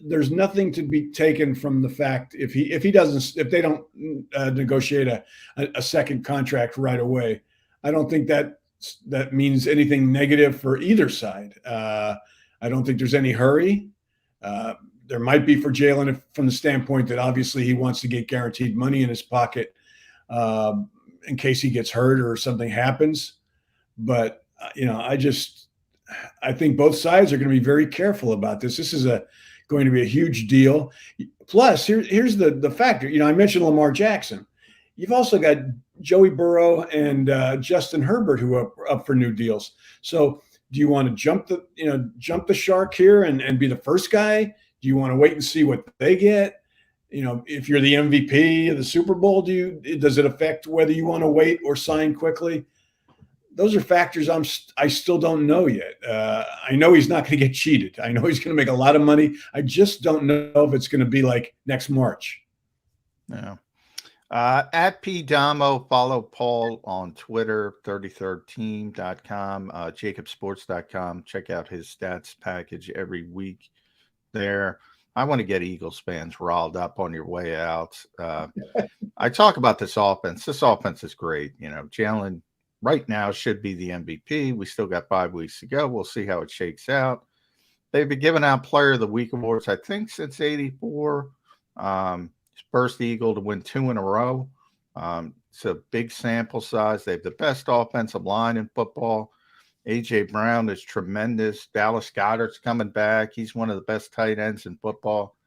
there's nothing to be taken from the fact if they don't negotiate a second contract right away. I don't think that means anything negative for either side. I don't think there's any hurry. There might be for Jalen from the standpoint that obviously he wants to get guaranteed money in his pocket in case he gets hurt or something happens. But, I think both sides are going to be very careful about this. This is going to be a huge deal. Plus, here's the factor. I mentioned Lamar Jackson. You've also got Joey Burrow and Justin Herbert who are up for new deals. So do you want to jump the shark here and be the first guy? Do you want to wait and see what they get? If you're the MVP of the Super Bowl, does it affect whether you want to wait or sign quickly? Those are factors I still don't know yet. I know he's not going to get cheated. I know he's going to make a lot of money. I just don't know if it's going to be like next March. Yeah. At PDamo, follow Paul on Twitter, 33rdteam.com, JAKIBsports.com. Check out his stats package every week there. I want to get Eagles fans riled up on your way out. I talk about this offense. This offense is great. Jalen right now should be the MVP. We still got 5 weeks to go. We'll see how it shakes out. They've been giving out Player of the Week awards, I think, since '84. First Eagle to win 2 in a row. It's a big sample size. They have the best offensive line in football. A.J. Brown is tremendous. Dallas Goedert's coming back. He's one of the best tight ends in football.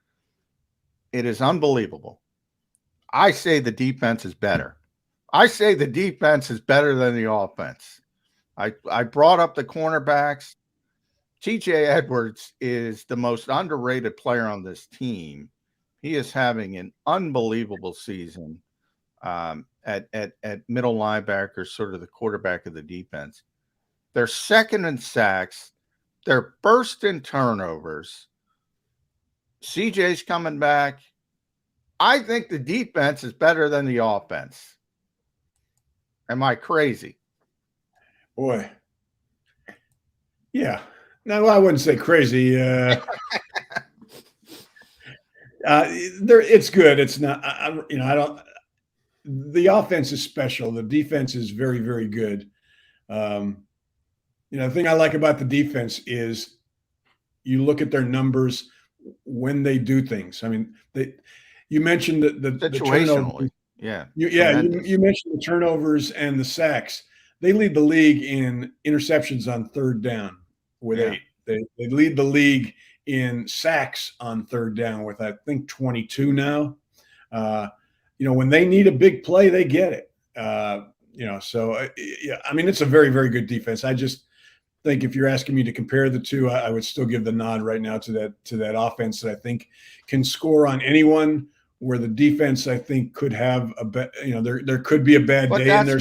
It is unbelievable. I say the defense is better. I say the defense is better than the offense. I brought up the cornerbacks. TJ Edwards is the most underrated player on this team. He is having an unbelievable season at middle linebacker, sort of the quarterback of the defense. They're second in sacks. They're first in turnovers. CJ's coming back. I think the defense is better than the offense. Am I crazy? Boy. Yeah. No, I wouldn't say crazy. It's good. It's not. I don't. The offense is special. The defense is very, very good. The thing I like about the defense is you look at their numbers when they do things. I mean, you mentioned the turnovers. Yeah. You mentioned the turnovers and the sacks. They lead the league in interceptions on third down with 8. They lead the league in sacks on third down with, I think, 22 now. When they need a big play, they get it. It's a very, very good defense. I just think if you're asking me to compare the two, I would still give the nod right now to that offense that I think can score on anyone, where the defense, I think, could have there could be a bad day in there.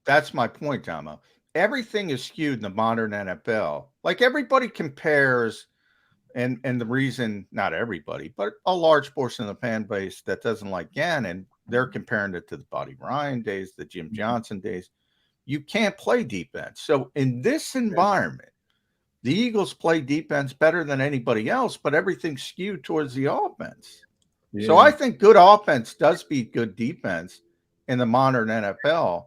That's my point, Tomo. Everything is skewed in the modern NFL. Like, everybody compares, and the reason, not everybody, but a large portion of the fan base that doesn't like Gannon, they're comparing it to the Buddy Ryan days, the Jim Johnson days. You can't play defense. So in this environment, the Eagles play defense better than anybody else, but everything's skewed towards the offense. Yeah. So I think good offense does beat good defense in the modern NFL.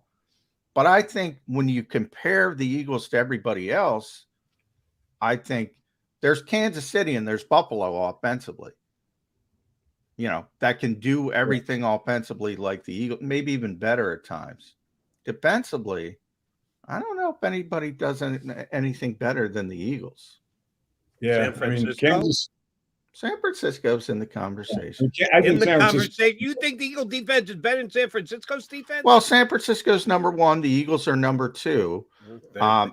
But I think when you compare the Eagles to everybody else, I think there's Kansas City and there's Buffalo offensively, that can do everything offensively like the Eagles, maybe even better at times. Defensively, I don't know if anybody does anything better than the Eagles. Yeah, San Francisco's in the conversation. In the conversation, you think the Eagle defense is better than San Francisco's defense? Well, San Francisco's number 1. The Eagles are number 2.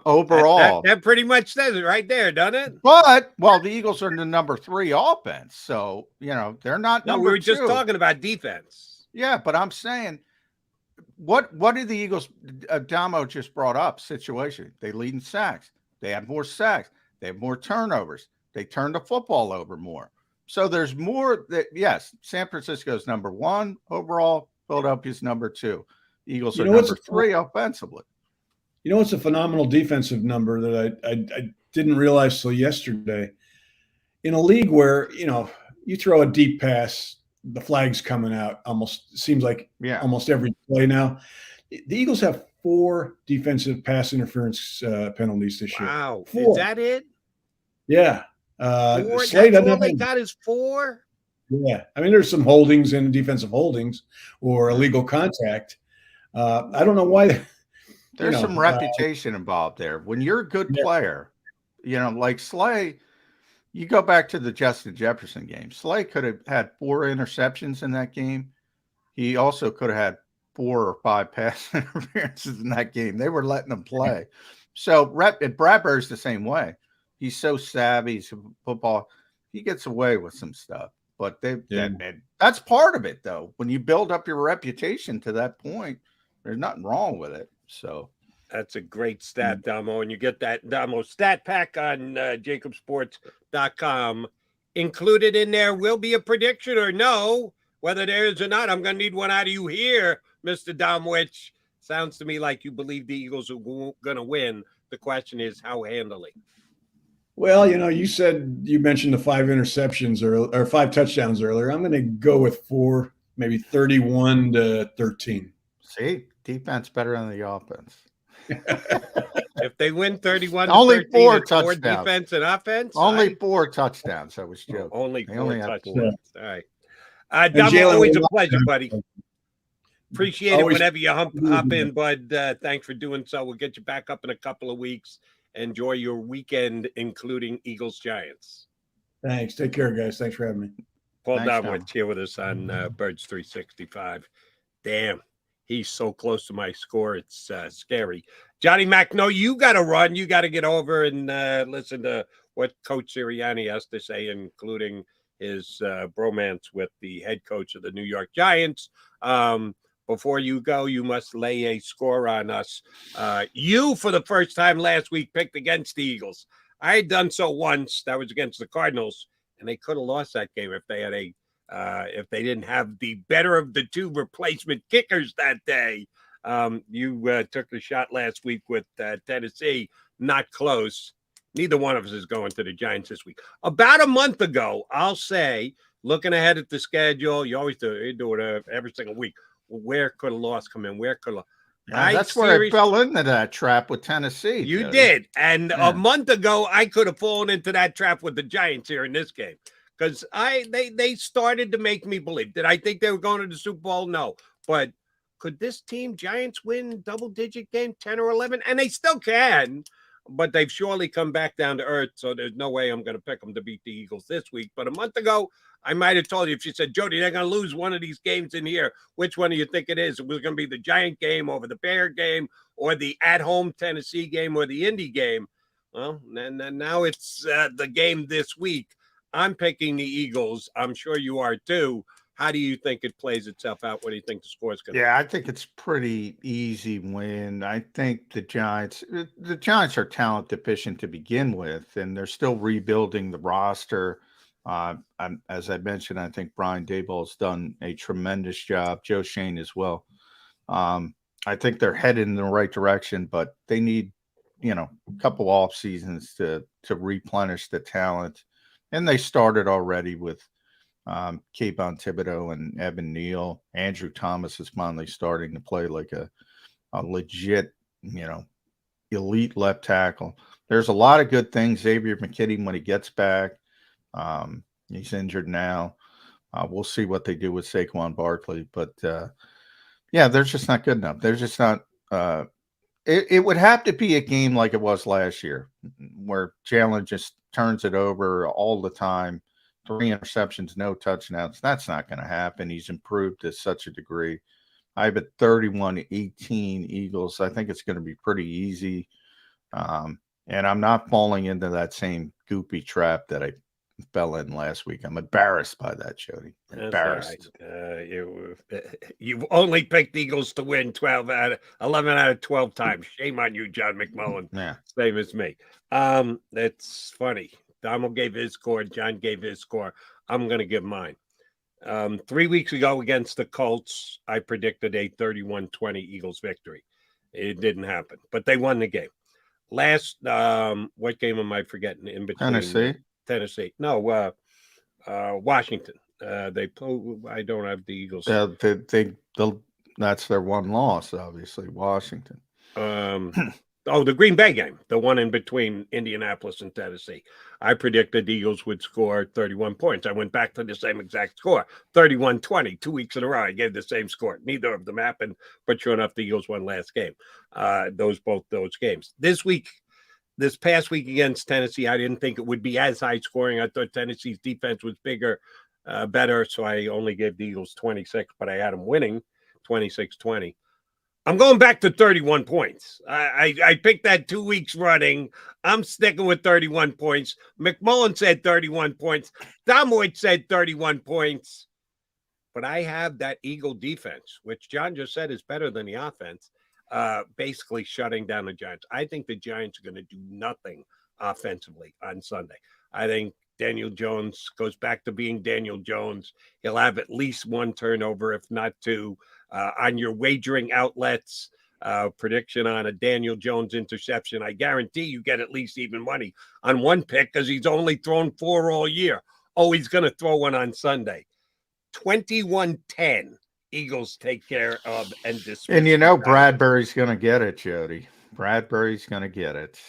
Overall, that pretty much says it right there, doesn't it? But the Eagles are the number 3 offense, so they're not. No, we were just talking about defense. Yeah, but I'm saying, what did the Eagles? Damo just brought up situation. They lead in sacks. They have more sacks. They have more turnovers. They turn the football over more. So there's more yes, San Francisco's number 1 overall. Philadelphia's number 2. Eagles are number 3 offensively. It's a phenomenal defensive number that I didn't realize till yesterday. In a league where, you throw a deep pass, the flag's coming out seems like almost every play now. The Eagles have 4 defensive pass interference penalties this year. Wow. 4. Is that it? Yeah. 4? That's all they got is 4? Yeah. I mean, there's some holdings and defensive holdings or illegal contact. I don't know why. There's some reputation involved there. When you're a good player, like Slay, you go back to the Justin Jefferson game. Slay could have had 4 interceptions in that game. He also could have had 4 or 5 pass interferences in that game. They were letting him play. So Bradberry's the same way. He's so savvy. He's football. He gets away with some stuff. But that's part of it, though. When you build up your reputation to that point, there's nothing wrong with it. So that's a great stat, Damo. And you get that Damo stat pack on JAKIBsports.com. Included in there will be a prediction or no. Whether there is or not, I'm going to need one out of you here, Mr. Domowitch. Sounds to me like you believe the Eagles are going to win. The question is how handily. Well, you mentioned the 5 interceptions or 5 touchdowns earlier. I'm going to go with 4, maybe 31-13. See, defense better than the offense. If they win 31, only 13, 4 touchdowns. Defense and offense. Only 4 touchdowns. I was joking. Only 4 touchdowns. 4. All right. Damo, always a pleasure, buddy. Appreciate it whenever you hop in, bud. Thanks for doing so. We'll get you back up in a couple of weeks. Enjoy your weekend, including Eagles-Giants. Thanks. Take care, guys. Thanks for having me. Paul Domowitch here with us on Birds 365. Damn. He's so close to my score. It's scary. Johnny Mac, no, you got to run. You got to get over and listen to what Coach Sirianni has to say, including his bromance with the head coach of the New York Giants. Before you go, you must lay a score on us. You, for the first time last week, picked against the Eagles. I had done so once. That was against the Cardinals, and they could have lost that game if they had if they didn't have the better of the two replacement kickers that day. You took a shot last week with Tennessee. Not close. Neither one of us is going to the Giants this week. About a month ago, I'll say, looking ahead at the schedule, you always do. You do it every single week. Where could a loss come in? Where could that's where I fell into that trap with Tennessee. You did. And a month ago, I could have fallen into that trap with the Giants here in this game. Because they started to make me believe. Did I think they were going to the Super Bowl? No. But could this team, Giants, win double-digit game, 10 or 11? And they still can. But they've surely come back down to earth, so there's no way I'm going to pick them to beat the Eagles this week. But a month ago, I might have told you, if you said, Jody, they're going to lose one of these games in here, which one do you think it is? It was going to be the Giant game over the Bear game or the at-home Tennessee game or the Indy game. Well, and now it's the game this week. I'm picking the Eagles. I'm sure you are too. How do you think it plays itself out? What do you think the score is going to be? Yeah, I think it's pretty easy win. I think the Giants are talent deficient to begin with, and they're still rebuilding the roster. As I mentioned, I think Brian Daboll has done a tremendous job. Joe Shane as well. I think they're headed in the right direction, but they need, a couple off seasons to replenish the talent. And they started already with Kayvon Thibodeau and Evan Neal. Andrew Thomas is finally starting to play like a legit, elite left tackle. There's a lot of good things. Xavier McKinney, when he gets back, he's injured now. We'll see what they do with Saquon Barkley. But, they're just not good enough. They're just not it would have to be a game like it was last year where Jalen just turns it over all the time. 3 interceptions, no touchdowns. That's not going to happen. He's improved to such a degree. I have a 31-18 Eagles. I think it's going to be pretty easy. And I'm not falling into that same goopy trap that I fell in last week. I'm embarrassed by that, Jody. Embarrassed. You've only picked Eagles to win 11 out of 12 times. Shame on you, John McMullen. Yeah. Same as me. That's funny. Domo gave his score. John gave his score. I'm going to give mine. 3 weeks ago against the Colts, I predicted a 31-20 Eagles victory. It didn't happen, but they won the game. Last, what game am I forgetting? In between Tennessee. No, Washington. I don't have the Eagles. That's their one loss, obviously, Washington. The Green Bay game, the one in between Indianapolis and Tennessee. I predicted the Eagles would score 31 points. I went back to the same exact score, 31-20, 2 weeks in a row. I gave the same score. Neither of them happened, but sure enough, the Eagles won last game. Both those games. This past week against Tennessee, I didn't think it would be as high scoring. I thought Tennessee's defense was better, so I only gave the Eagles 26, but I had them winning 26-20. I'm going back to 31 points. I picked that 2 weeks running. I'm sticking with 31 points. McMullen said 31 points. Domowitch said 31 points. But I have that Eagle defense, which John just said is better than the offense, basically shutting down the Giants. I think the Giants are going to do nothing offensively on Sunday. I think Daniel Jones goes back to being Daniel Jones. He'll have at least one turnover, if not two. On your wagering outlets, prediction on a Daniel Jones interception, I guarantee you get at least even money on one pick because he's only thrown 4 all year. Oh, he's going to throw one on Sunday. 21-10. Eagles take care of and dismiss. And Bradberry's going to get it, Jody. Bradberry's going to get it.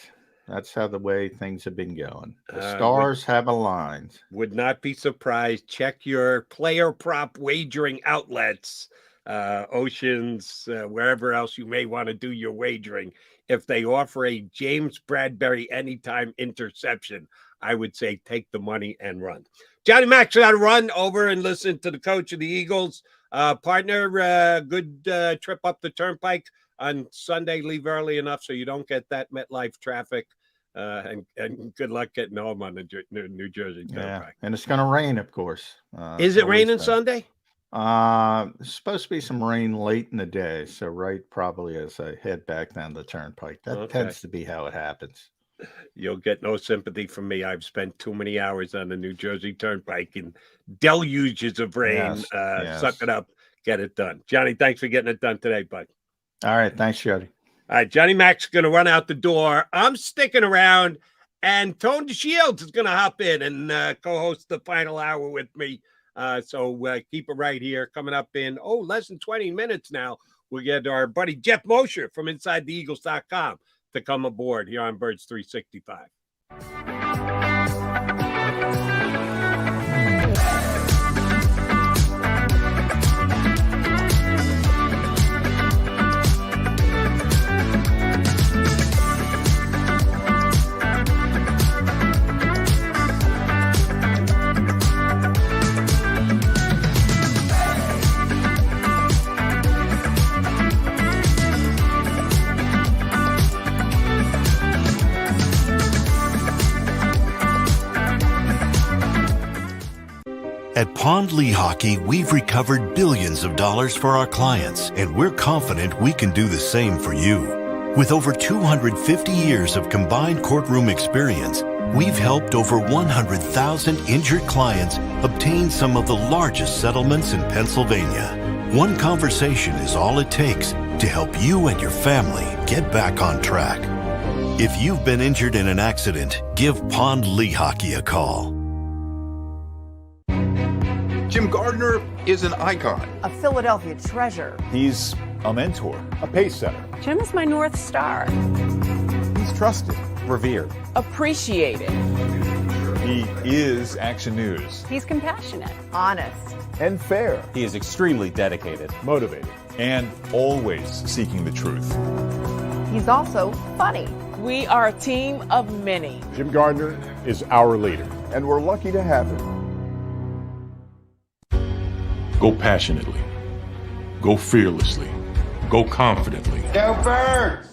That's how the way things have been going. The stars have aligned. Would not be surprised. Check your player prop wagering outlets. Oceans, wherever else you may want to do your wagering. If they offer a James Bradberry anytime interception, I would say take the money and run. Johnny Mac's got to run over and listen to the coach of the Eagles. Partner, good trip up the turnpike on Sunday. Leave early enough so you don't get that MetLife traffic. And good luck getting home on the New Jersey turnpike. Yeah, and it's going to rain, of course. Is it raining Sunday? There's supposed to be some rain late in the day, so probably as I head back down the turnpike. That tends to be how it happens. You'll get no sympathy from me. I've spent too many hours on the New Jersey turnpike in deluges of rain. Suck it up, get it done. Johnny, thanks for getting it done today, bud. All right, thanks, Jody. All right, Johnny Mac's going to run out the door. I'm sticking around, and Tone DeShields is going to hop in and co-host the final hour with me. So keep it right here. Coming up in, less than 20 minutes now, we'll get our buddy Jeff Mosher from InsideTheEagles.com to come aboard here on Birds 365. At Pond Lehocky, we've recovered billions of dollars for our clients, and we're confident we can do the same for you. With over 250 years of combined courtroom experience, we've helped over 100,000 injured clients obtain some of the largest settlements in Pennsylvania. One conversation is all it takes to help you and your family get back on track. If you've been injured in an accident, give Pond Lehocky a call. Jim Gardner is an icon. A Philadelphia treasure. He's a mentor, a pace setter. Jim is my North Star. He's trusted, revered, Appreciated. He is Action News. He's compassionate. Honest. And fair. He is extremely dedicated, Motivated. And always seeking the truth. He's also funny. We are a team of many. Jim Gardner is our leader, and we're lucky to have him. Go passionately. Go fearlessly. Go confidently. Go Birds!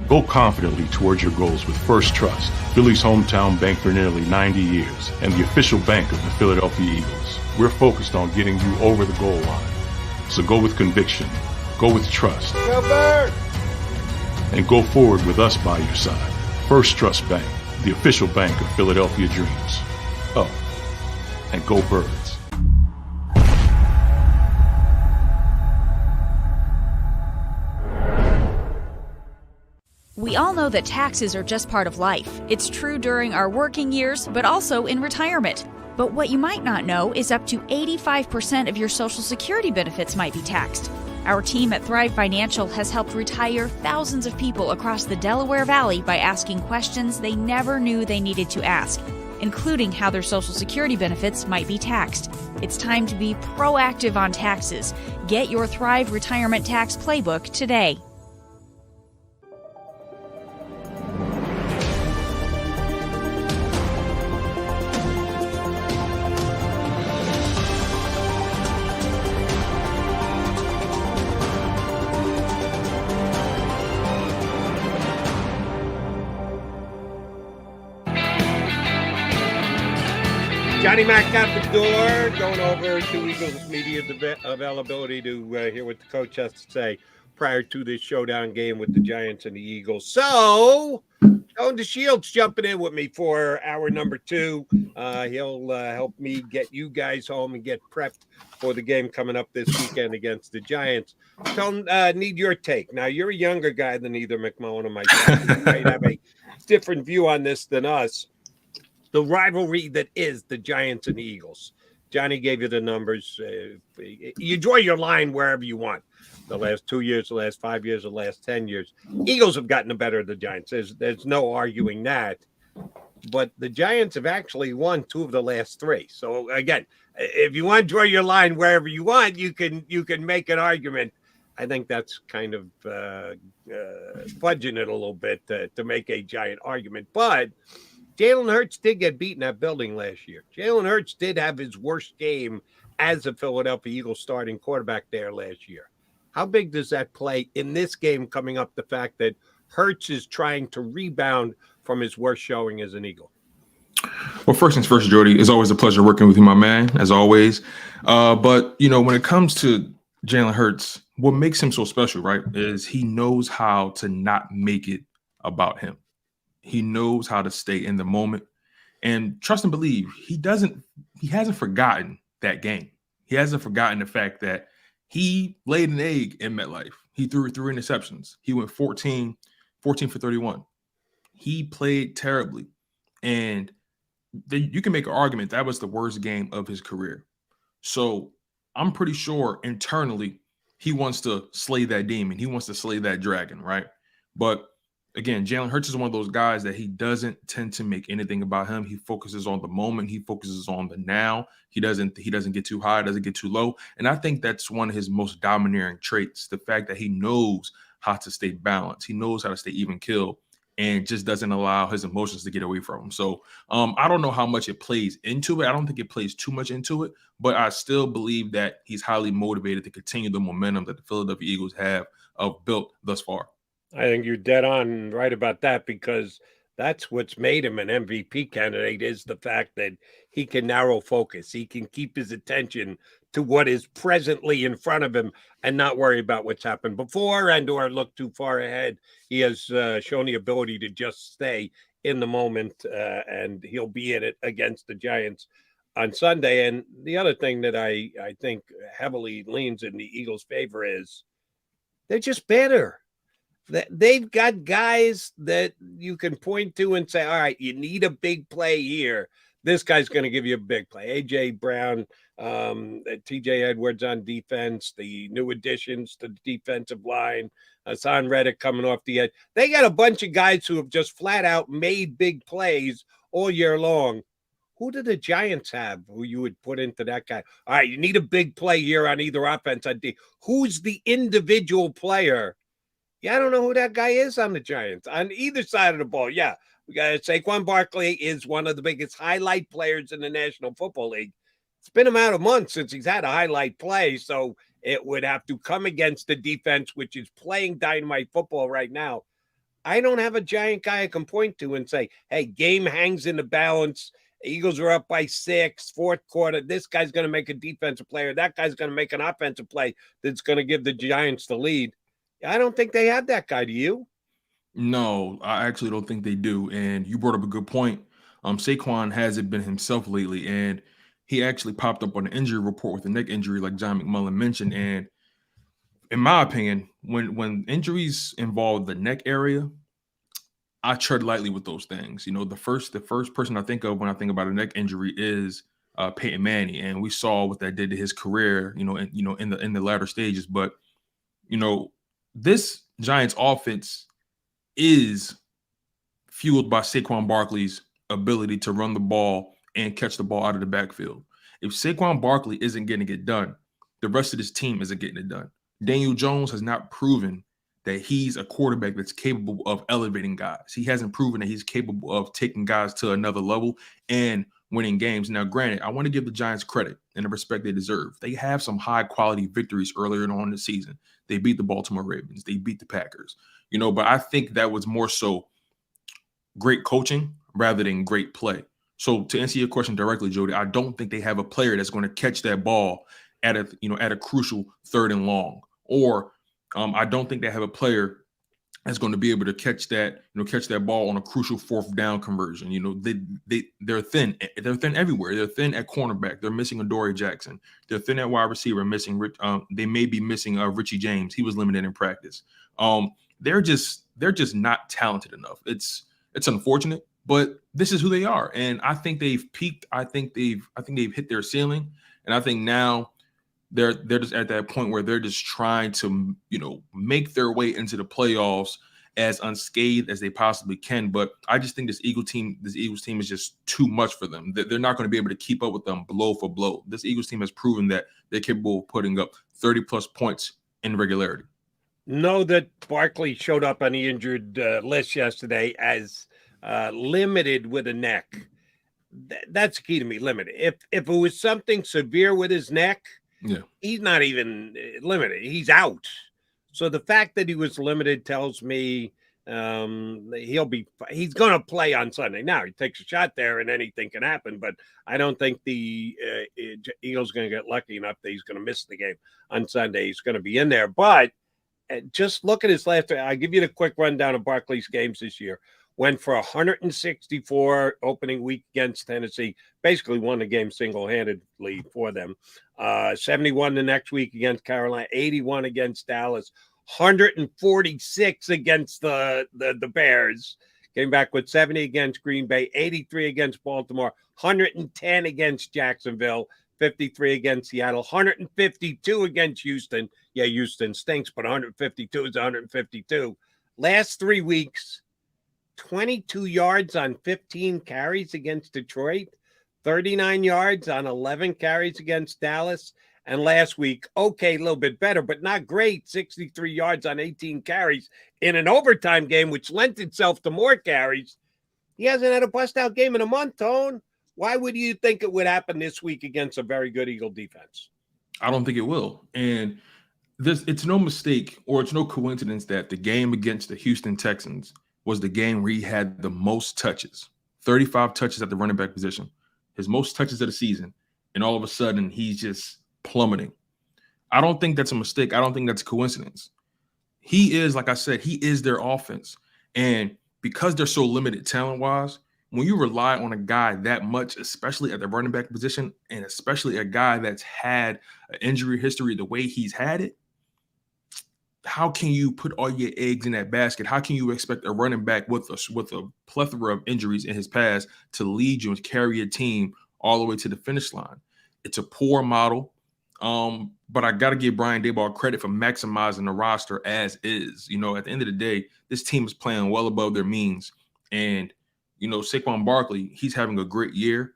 Go confidently towards your goals with First Trust, Philly's hometown bank for nearly 90 years, and the official bank of the Philadelphia Eagles. We're focused on getting you over the goal line. So go with conviction. Go with trust. Go Birds! And go forward with us by your side. First Trust Bank, the official bank of Philadelphia dreams. Oh, and go Birds. We all know that taxes are just part of life. It's true during our working years, but also in retirement. But what you might not know is up to 85% of your Social Security benefits might be taxed. Our team at Thrive Financial has helped retire thousands of people across the Delaware Valley by asking questions they never knew they needed to ask, including how their Social Security benefits might be taxed. It's time to be proactive on taxes. Get your Thrive Retirement Tax Playbook today. Johnny Mac out the door, going over to Eagles media's availability to hear what the coach has to say prior to this showdown game with the Giants and the Eagles. So, John DeShields jumping in with me for hour number 2. He'll help me get you guys home and get prepped for the game coming up this weekend against the Giants. Don't need your take. Now, you're a younger guy than either McMullen or myself. You might have a different view on this than us. The rivalry that is the Giants and the Eagles. Johnny gave you the numbers. You draw your line wherever you want. The last 2 years, the last 5 years, the last 10 years. Eagles have gotten the better of the Giants. There's no arguing that. But the Giants have actually won 2 of the last 3. So, again, if you want to draw your line wherever you want, you can make an argument. I think that's kind of fudging it a little bit to make a Giant argument. But Jalen Hurts did get beat in that building last year. Jalen Hurts did have his worst game as a Philadelphia Eagles starting quarterback there last year. How big does that play in this game coming up, the fact that Hurts is trying to rebound from his worst showing as an Eagle? Well, first things first, Jody, it's always a pleasure working with you, my man, as always. But, when it comes to Jalen Hurts, what makes him so special, right, is he knows how to not make it about him. He knows how to stay in the moment. And trust and believe, he hasn't forgotten that game. He hasn't forgotten the fact that he laid an egg in MetLife. He threw 3 interceptions. He went 14 for 31. He played terribly. And you can make an argument that was the worst game of his career. So I'm pretty sure internally he wants to slay that demon. He wants to slay that dragon, right? But again, Jalen Hurts is one of those guys that he doesn't tend to make anything about him. He focuses on the moment. He focuses on the now. He doesn't get too high, doesn't get too low. And I think that's one of his most domineering traits, the fact that he knows how to stay balanced. He knows how to stay even keel and just doesn't allow his emotions to get away from him. So I don't know how much it plays into it. I don't think it plays too much into it, but I still believe that he's highly motivated to continue the momentum that the Philadelphia Eagles have built thus far. I think you're dead on right about that, because that's what's made him an MVP candidate, is the fact that he can narrow focus. He can keep his attention to what is presently in front of him and not worry about what's happened before and or look too far ahead. He has shown the ability to just stay in the moment, and he'll be in it against the Giants on Sunday. And the other thing that I think heavily leans in the Eagles' favor is they're just better. They've got guys that you can point to and say, all right, you need a big play here. This guy's going to give you a big play. A.J. Brown, T.J. Edwards on defense, the new additions to the defensive line, Hassan Reddick coming off the edge. They got a bunch of guys who have just flat out made big plays all year long. Who do the Giants have who you would put into that guy? All right, you need a big play here on either offense. Who's the individual player? Yeah, I don't know who that guy is on the Giants on either side of the ball. Yeah, we got Saquon Barkley is one of the biggest highlight players in the National Football League. It's been about a month since he's had a highlight play, so it would have to come against the defense, which is playing dynamite football right now. I don't have a Giant guy I can point to and say, hey, game hangs in the balance. Eagles are up by 6, fourth quarter. This guy's going to make a defensive play, or that guy's going to make an offensive play that's going to give the Giants the lead. I don't think they have that guy. Do you? No, I actually don't think they do. And you brought up a good point. Saquon hasn't been himself lately, and he actually popped up on an injury report with a neck injury, like John McMullen mentioned. And in my opinion, when injuries involve the neck area, I tread lightly with those things. The first person I think of when I think about a neck injury is Peyton Manning, and we saw what that did to his career. In the latter stages, but this Giants offense is fueled by Saquon Barkley's ability to run the ball and catch the ball out of the backfield. If Saquon Barkley isn't getting it done, the rest of this team isn't getting it done. Daniel Jones has not proven that he's a quarterback that's capable of elevating guys. He hasn't proven that he's capable of taking guys to another level and winning games. Now, granted, I want to give the Giants credit and the respect they deserve. They have some high-quality victories earlier on in the season. They beat the Baltimore Ravens. They beat the Packers. But I think that was more so great coaching rather than great play. So to answer your question directly, Jody, I don't think they have a player that's going to catch that ball at a crucial 3rd and long, or I don't think they have a player that's going to be able to catch that ball on a crucial 4th down conversion. They're thin. They're thin everywhere. They're thin at cornerback. They're missing Adoree Jackson. They're thin at wide receiver. They may be missing Richie James. He was limited in practice. They're just not talented enough. It's unfortunate, but this is who they are. And I think they've peaked. I think they've hit their ceiling. And I think now they're just at that point where they're just trying to, make their way into the playoffs as unscathed as they possibly can. But I just think this Eagles team is just too much for them. They're not going to be able to keep up with them blow for blow. This Eagles team has proven that they're capable of putting up 30-plus points in regularity. Know that Barkley showed up on the injured list yesterday as limited with a neck. that's the key to me. Limited. If it was something severe with his neck, he's not even limited. He's out. So the fact that he was limited tells me he's going to play on Sunday. Now he takes a shot there and anything can happen, but I don't think the Eagles going to get lucky enough that he's going to miss the game on Sunday. He's going to be in there, but just look at his last. I'll give you the quick rundown of Barkley's games this year. Went for 164 opening week against Tennessee. Basically won the game single-handedly for them. 71 the next week against Carolina. 81 against Dallas. 146 against the Bears. Came back with 70 against Green Bay. 83 against Baltimore. 110 against Jacksonville. 53 against Seattle. 152 against Houston. Yeah, Houston stinks, but 152 is 152. Last 3 weeks, 22 yards on 15 carries against Detroit, 39 yards on 11 carries against Dallas, and last week, okay, a little bit better, but not great, 63 yards on 18 carries in an overtime game, which lent itself to more carries. He hasn't had a bust-out game in a month, Tone. Why would you think it would happen this week against a very good Eagle defense? I don't think it will. And it's no mistake or it's no coincidence that the game against the Houston Texans was the game where he had the most touches, 35 touches at the running back position, his most touches of the season. And all of a sudden, he's just plummeting. I don't think that's a mistake. I don't think that's a coincidence. He is, like I said, he is their offense. And because they're so limited talent-wise, when you rely on a guy that much, especially at the running back position, and especially a guy that's had an injury history the way he's had it, how can you put all your eggs in that basket? How can you expect a running back with a plethora of injuries in his past to lead you and carry a team all the way to the finish line? It's a poor model, but I got to give Brian Daboll credit for maximizing the roster as is. You know, at the end of the day, this team is playing well above their means. And, you know, Saquon Barkley, he's having a great year,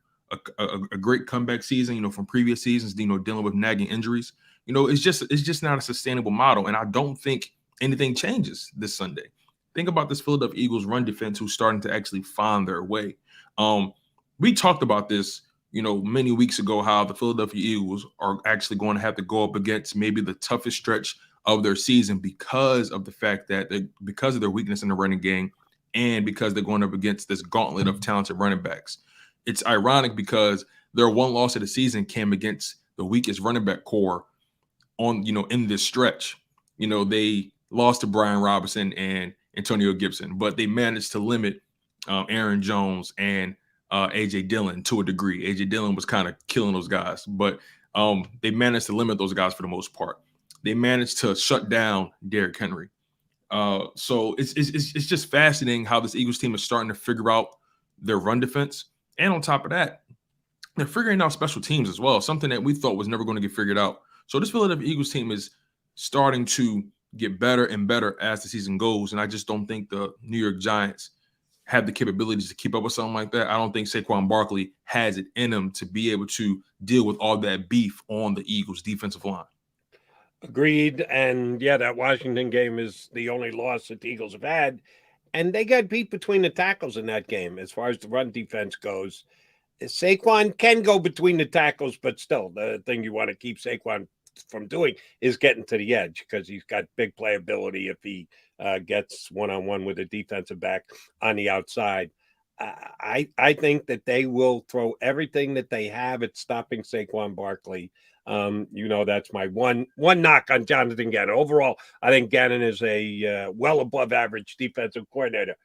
a great comeback season, you know, from previous seasons, you know, dealing with nagging injuries. You know, it's just not a sustainable model. And I don't think anything changes this Sunday. Think about this Philadelphia Eagles run defense who's starting to actually find their way. We talked about this, you know, many weeks ago, how the Philadelphia Eagles are actually going to have to go up against maybe the toughest stretch of their season because of the fact that because of their weakness in the running game and because they're going up against this gauntlet of talented running backs. It's ironic because their one loss of the season came against the weakest running back core on, you know, in this stretch. You know, they lost to Brian Robinson and Antonio Gibson, but they managed to limit Aaron Jones and A.J. Dillon to a degree. A.J. Dillon was kind of killing those guys, but they managed to limit those guys for the most part. They managed to shut down Derrick Henry. So it's just fascinating how this Eagles team is starting to figure out their run defense. And on top of that, they're figuring out special teams as well, something that we thought was never going to get figured out. So this Philadelphia Eagles team is starting to get better and better as the season goes. And I just don't think the New York Giants have the capabilities to keep up with something like that. I don't think Saquon Barkley has it in him to be able to deal with all that beef on the Eagles defensive line. Agreed. And yeah, that Washington game is the only loss that the Eagles have had. And they got beat between the tackles in that game as far as the run defense goes. Saquon can go between the tackles, but still, the thing you want to keep Saquon from doing is getting to the edge because he's got big playability if he gets one-on-one with a defensive back on the outside. I think that they will throw everything that they have at stopping Saquon Barkley. You know, that's my one knock on Jonathan Gannon. Overall, I think Gannon is a well above average defensive coordinator,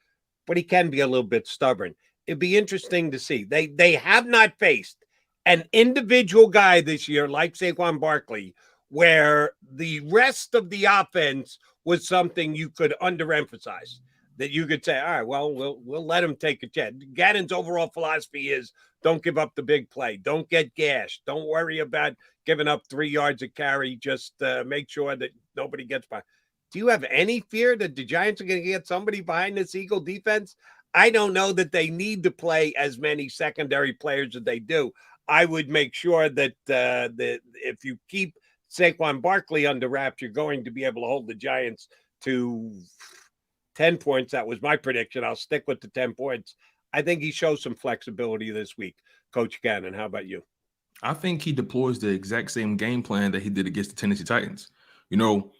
but he can be a little bit stubborn. It'd be interesting to see. They have not faced an individual guy this year like Saquon Barkley, where the rest of the offense was something you could underemphasize. That you could say, all right, well, we'll let him take a chance. Gannon's overall philosophy is don't give up the big play. Don't get gashed. Don't worry about giving up 3 yards of carry. Just make sure that nobody gets by. Do you have any fear that the Giants are going to get somebody behind this Eagle defense? I don't know that they need to play as many secondary players as they do. I would make sure that if you keep Saquon Barkley under wraps, you're going to be able to hold the Giants to 10 points. That was my prediction. I'll stick with the 10 points. I think he shows some flexibility this week. Coach Gannon, how about you? I think he deploys the exact same game plan that he did against the Tennessee Titans. You know,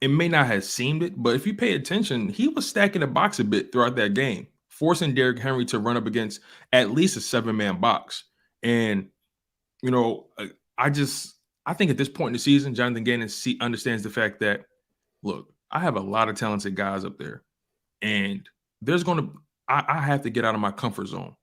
it may not have seemed it, but if you pay attention, he was stacking the box a bit throughout that game, forcing Derrick Henry to run up against at least a 7-man box. And, you know, I think at this point in the season, Jonathan Gannon understands the fact that, look, I have a lot of talented guys up there, and I have to get out of my comfort zone.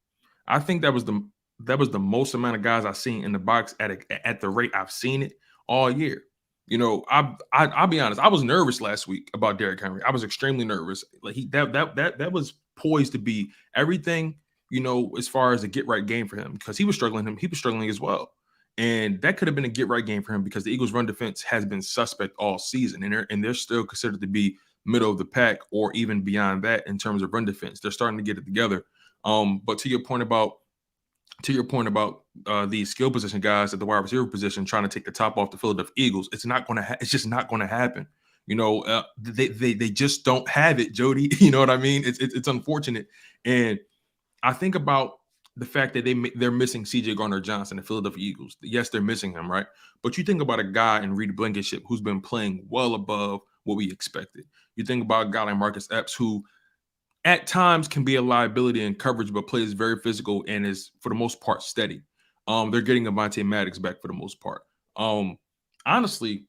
I think that was the most amount of guys I've seen in the box at the rate I've seen it all year. You know, I'll be honest. I was nervous last week about Derrick Henry. I was extremely nervous. Like that was poised to be everything, you know, as far as a get right game for him, because he was struggling. He was struggling as well, and that could have been a get right game for him because the Eagles' run defense has been suspect all season, and they're still considered to be middle of the pack or even beyond that in terms of run defense. They're starting to get it together. But to your point about the skill position guys at the wide receiver position trying to take the top off the Philadelphia Eagles, it's just not going to happen. You know, they just don't have it, Jody. You know what I mean? It's unfortunate, and I think about the fact that they're missing C.J. Gardner-Johnson, the Philadelphia Eagles. Yes, they're missing him, right? But you think about a guy in Reed Blankenship who's been playing well above what we expected. You think about a guy like Marcus Epps, who at times can be a liability in coverage, but plays very physical and is, for the most part, steady. They're getting Avonte Maddox back for the most part. Honestly,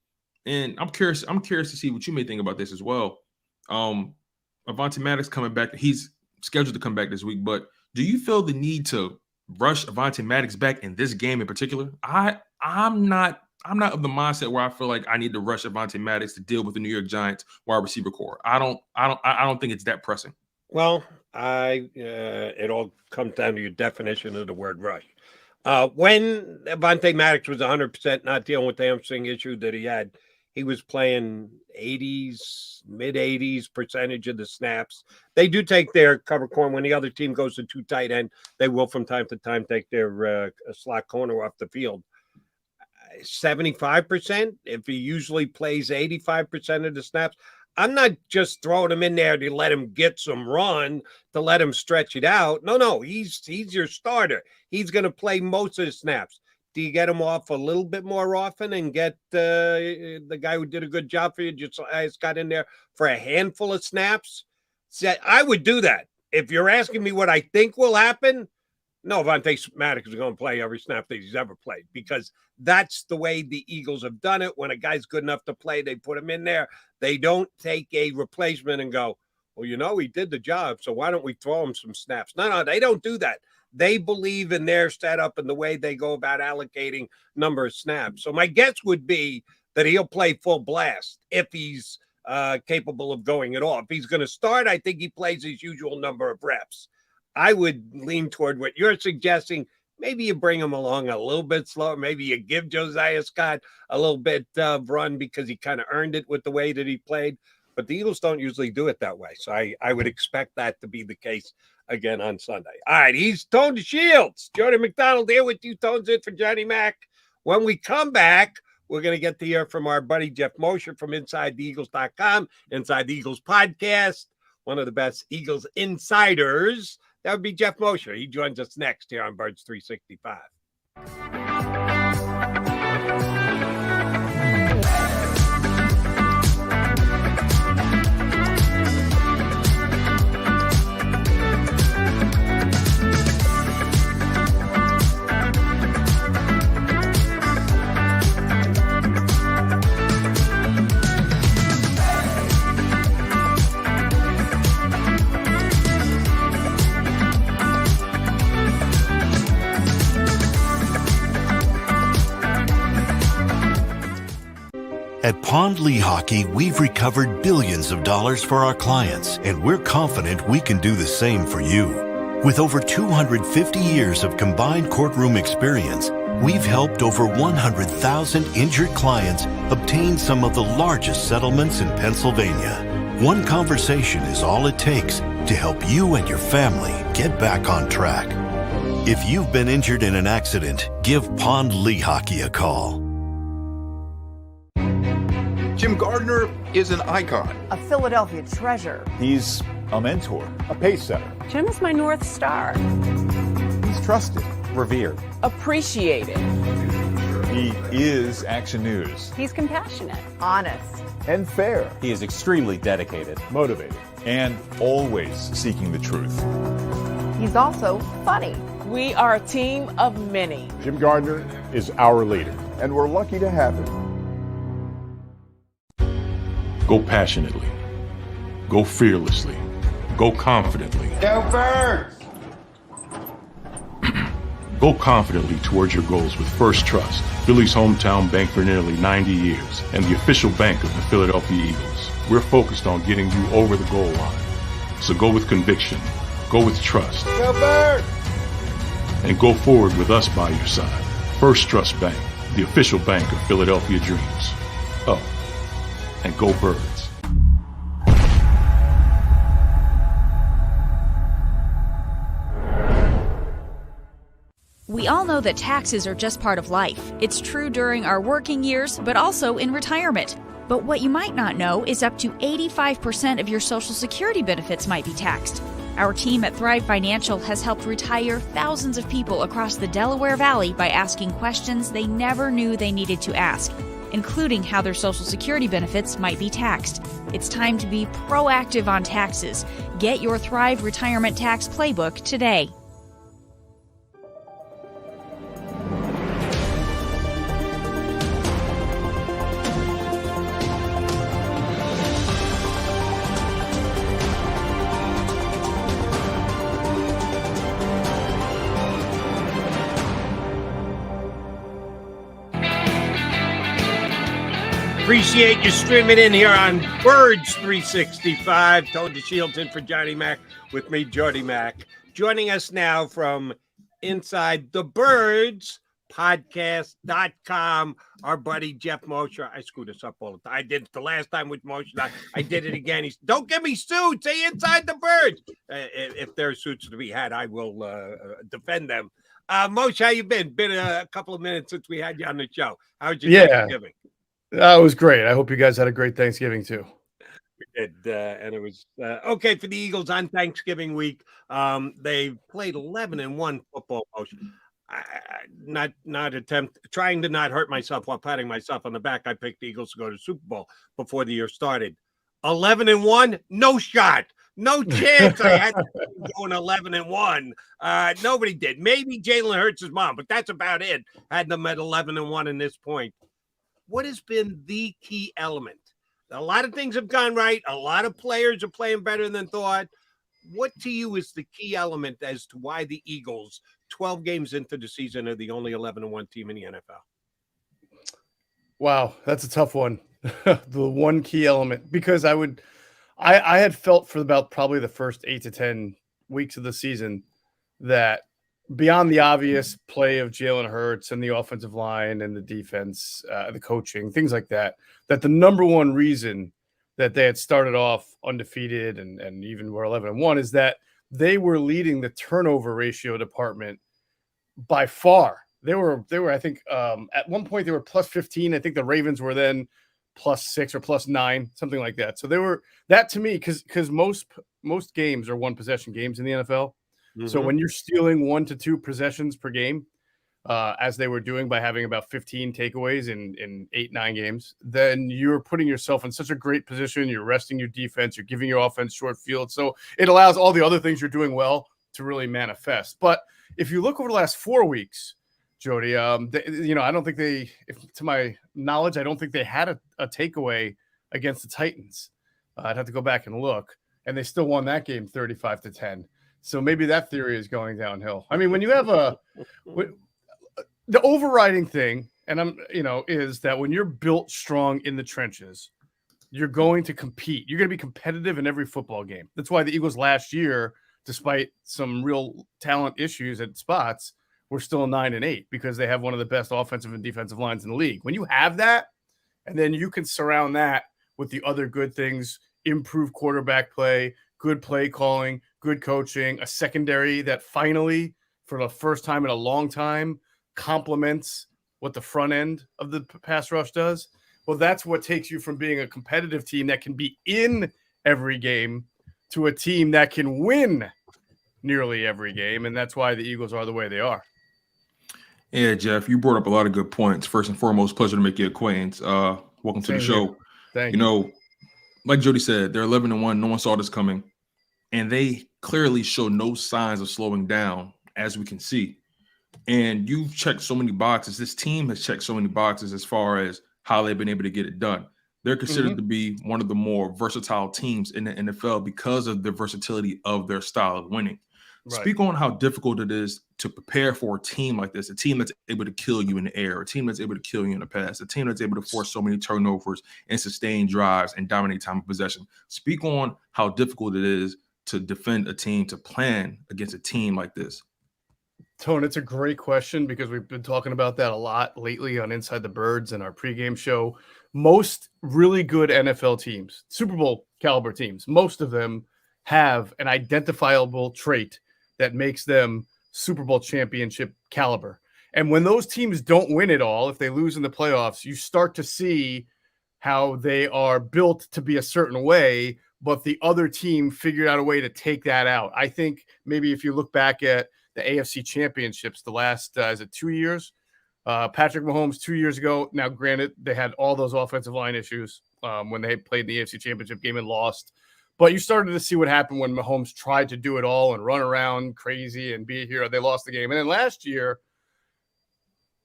and I'm curious to see what you may think about this as well. Avonte Maddox coming back. He's scheduled to come back this week, but do you feel the need to rush Avonte Maddox back in this game in particular? I'm not of the mindset where I feel like I need to rush Avonte Maddox to deal with the New York Giants wide receiver core. I don't think it's that pressing. Well, it all comes down to your definition of the word rush. When Avonte Maddox was 100% not dealing with the hamstring issue that he had, he was playing mid-80s percentage of the snaps. They do take their cover corner. When the other team goes to 2 tight end, they will from time to time take their slot corner off the field. 75%, if he usually plays 85% of the snaps. I'm not just throwing him in there to let him get some run, to let him stretch it out. No, he's your starter. He's going to play most of the snaps. Do you get him off a little bit more often and get the guy who did a good job for you just got in there for a handful of snaps? I would do that. If you're asking me what I think will happen, no, Avonte Maddox is going to play every snap that he's ever played, because that's the way the Eagles have done it. When a guy's good enough to play, they put him in there. They don't take a replacement and go, well, you know, he did the job, so why don't we throw him some snaps? No, they don't do that. They believe in their setup and the way they go about allocating number of snaps. So my guess would be that he'll play full blast if he's capable of going at all. If he's going to start, I think he plays his usual number of reps. I would lean toward what you're suggesting. Maybe you bring him along a little bit slower. Maybe you give Josiah Scott a little bit of run because he kind of earned it with the way that he played. But the Eagles don't usually do it that way. So I would expect that to be the case again on Sunday. All right, he's Tone Shields. Jody McDonald here with you. Tone's it for Johnny Mac. When we come back, we're going to get to hear from our buddy Jeff Mosher from InsideTheEagles.com, Inside the Eagles podcast, one of the best Eagles insiders. That would be Jeff Mosher. He joins us next here on Birds 365. At Pond Lehocky, we've recovered billions of dollars for our clients, and we're confident we can do the same for you. With over 250 years of combined courtroom experience, we've helped over 100,000 injured clients obtain some of the largest settlements in Pennsylvania. One conversation is all it takes to help you and your family get back on track. If you've been injured in an accident, give Pond Lehocky a call. Jim Gardner is an icon. A Philadelphia treasure. He's a mentor, a pace setter. Jim is my North Star. He's trusted, revered, Appreciated. he is Action News, He's compassionate. Honest. and fair, he is extremely dedicated, motivated, and always seeking the truth. He's also funny. We are a team of many. Jim Gardner is our leader, and we're lucky to have him. Go passionately. Go fearlessly. Go confidently. Go Birds! Go confidently towards your goals with First Trust, Philly's hometown bank for nearly 90 years, and the official bank of the Philadelphia Eagles. We're focused on getting you over the goal line. So go with conviction, go with trust, Go Birds! and go forward with us by your side. First Trust Bank, the official bank of Philadelphia dreams. Oh, and go Birds. We all know that taxes are just part of life. It's true during our working years, but also in retirement. But what you might not know is up to 85% of your Social Security benefits might be taxed. Our team at Thrive Financial has helped retire thousands of people across the Delaware Valley by asking questions they never knew they needed to ask, including how their Social Security benefits might be taxed. It's time to be proactive on taxes. Get your Thrive Retirement Tax Playbook today. Appreciate you streaming in here on Birds 365. Toad Shields in for Johnny Mac with me, Jody Mac. Joining us now from inside the Birds podcast.com, our buddy Jeff Mosher. I screw this up all the time. I did it the last time with Mosher. I did it again. He's, don't give me suits. Say inside the Birds. If there are suits to be had, I will defend them. Mosher, how you been? Been a couple of minutes since we had you on the show. How's your Thanksgiving? It was great. I hope you guys had a great Thanksgiving too. We did, and it was okay for the Eagles on Thanksgiving week. They played 11-1 football. Trying to not hurt myself while patting myself on the back. I picked the Eagles to go to the Super Bowl before the year started. 11-1, no shot, no chance. I had to go 11-1. Nobody did. Maybe Jalen Hurts' mom, but that's about it. Had them at 11-1 in this point. What has been the key element? A lot of things have gone right. A lot of players are playing better than thought. What to you is the key element as to why the Eagles, 12 games into the season, are the only 11-1 team in the NFL? Wow, that's a tough one. The one key element, because I had felt for about probably the first 8 to 10 weeks of the season that beyond the obvious play of Jalen Hurts and the offensive line and the defense, the coaching, things like that, that the number one reason that they had started off undefeated and even were 11-1 is that they were leading the turnover ratio department by far. They were, I think, at one point they were plus 15. I think the Ravens were then plus 6 or plus 9, something like that. So they were, that to me, because most games are one possession games in the NFL. Mm-hmm. So when you're stealing 1 to 2 possessions per game, as they were doing by having about 15 takeaways in 8-9 games, then you're putting yourself in such a great position. You're resting your defense. You're giving your offense short field. So it allows all the other things you're doing well to really manifest. But if you look over the last 4 weeks, Jody, I don't think to my knowledge, I don't think they had a takeaway against the Titans. I'd have to go back and look, and they still won that game 35-10. So maybe that theory is going downhill. I mean, when you have the overriding thing, and is that when you're built strong in the trenches, you're going to compete. You're going to be competitive in every football game. That's why the Eagles last year, despite some real talent issues at spots, were still 9-8 because they have one of the best offensive and defensive lines in the league. When you have that, and then you can surround that with the other good things, improve quarterback play, good play calling, good coaching, a secondary that finally, for the first time in a long time, complements what the front end of the pass rush does. Well, that's what takes you from being a competitive team that can be in every game to a team that can win nearly every game, and that's why the Eagles are the way they are. Yeah, Jeff, you brought up a lot of good points. First and foremost, pleasure to make your acquaintance. Welcome to the show. Thank you. Like Jody said, they're 11-1. No one saw this coming, and they clearly show no signs of slowing down, as we can see. And you've checked so many boxes. This team has checked so many boxes as far as how they've been able to get it done. They're considered to be one of the more versatile teams in the NFL because of the versatility of their style of winning. Right. Speak on how difficult it is to prepare for a team like this, a team that's able to kill you in the air, a team that's able to kill you in the pass, a team that's able to force so many turnovers and sustain drives and dominate time of possession. Speak on how difficult it is to defend a team, to plan against a team like this. Tone, it's a great question because we've been talking about that a lot lately on Inside the Birds and our pregame show. Most really good NFL teams, Super Bowl caliber teams, most of them have an identifiable trait that makes them Super Bowl championship caliber. And when those teams don't win it all, if they lose in the playoffs, you start to see how they are built to be a certain way, but the other team figured out a way to take that out. I think maybe if you look back at the AFC championships, the last, is it 2 years? Patrick Mahomes 2 years ago. Now, granted, they had all those offensive line issues when they played the AFC championship game and lost. But you started to see what happened when Mahomes tried to do it all and run around crazy and be a hero. They lost the game. And then last year,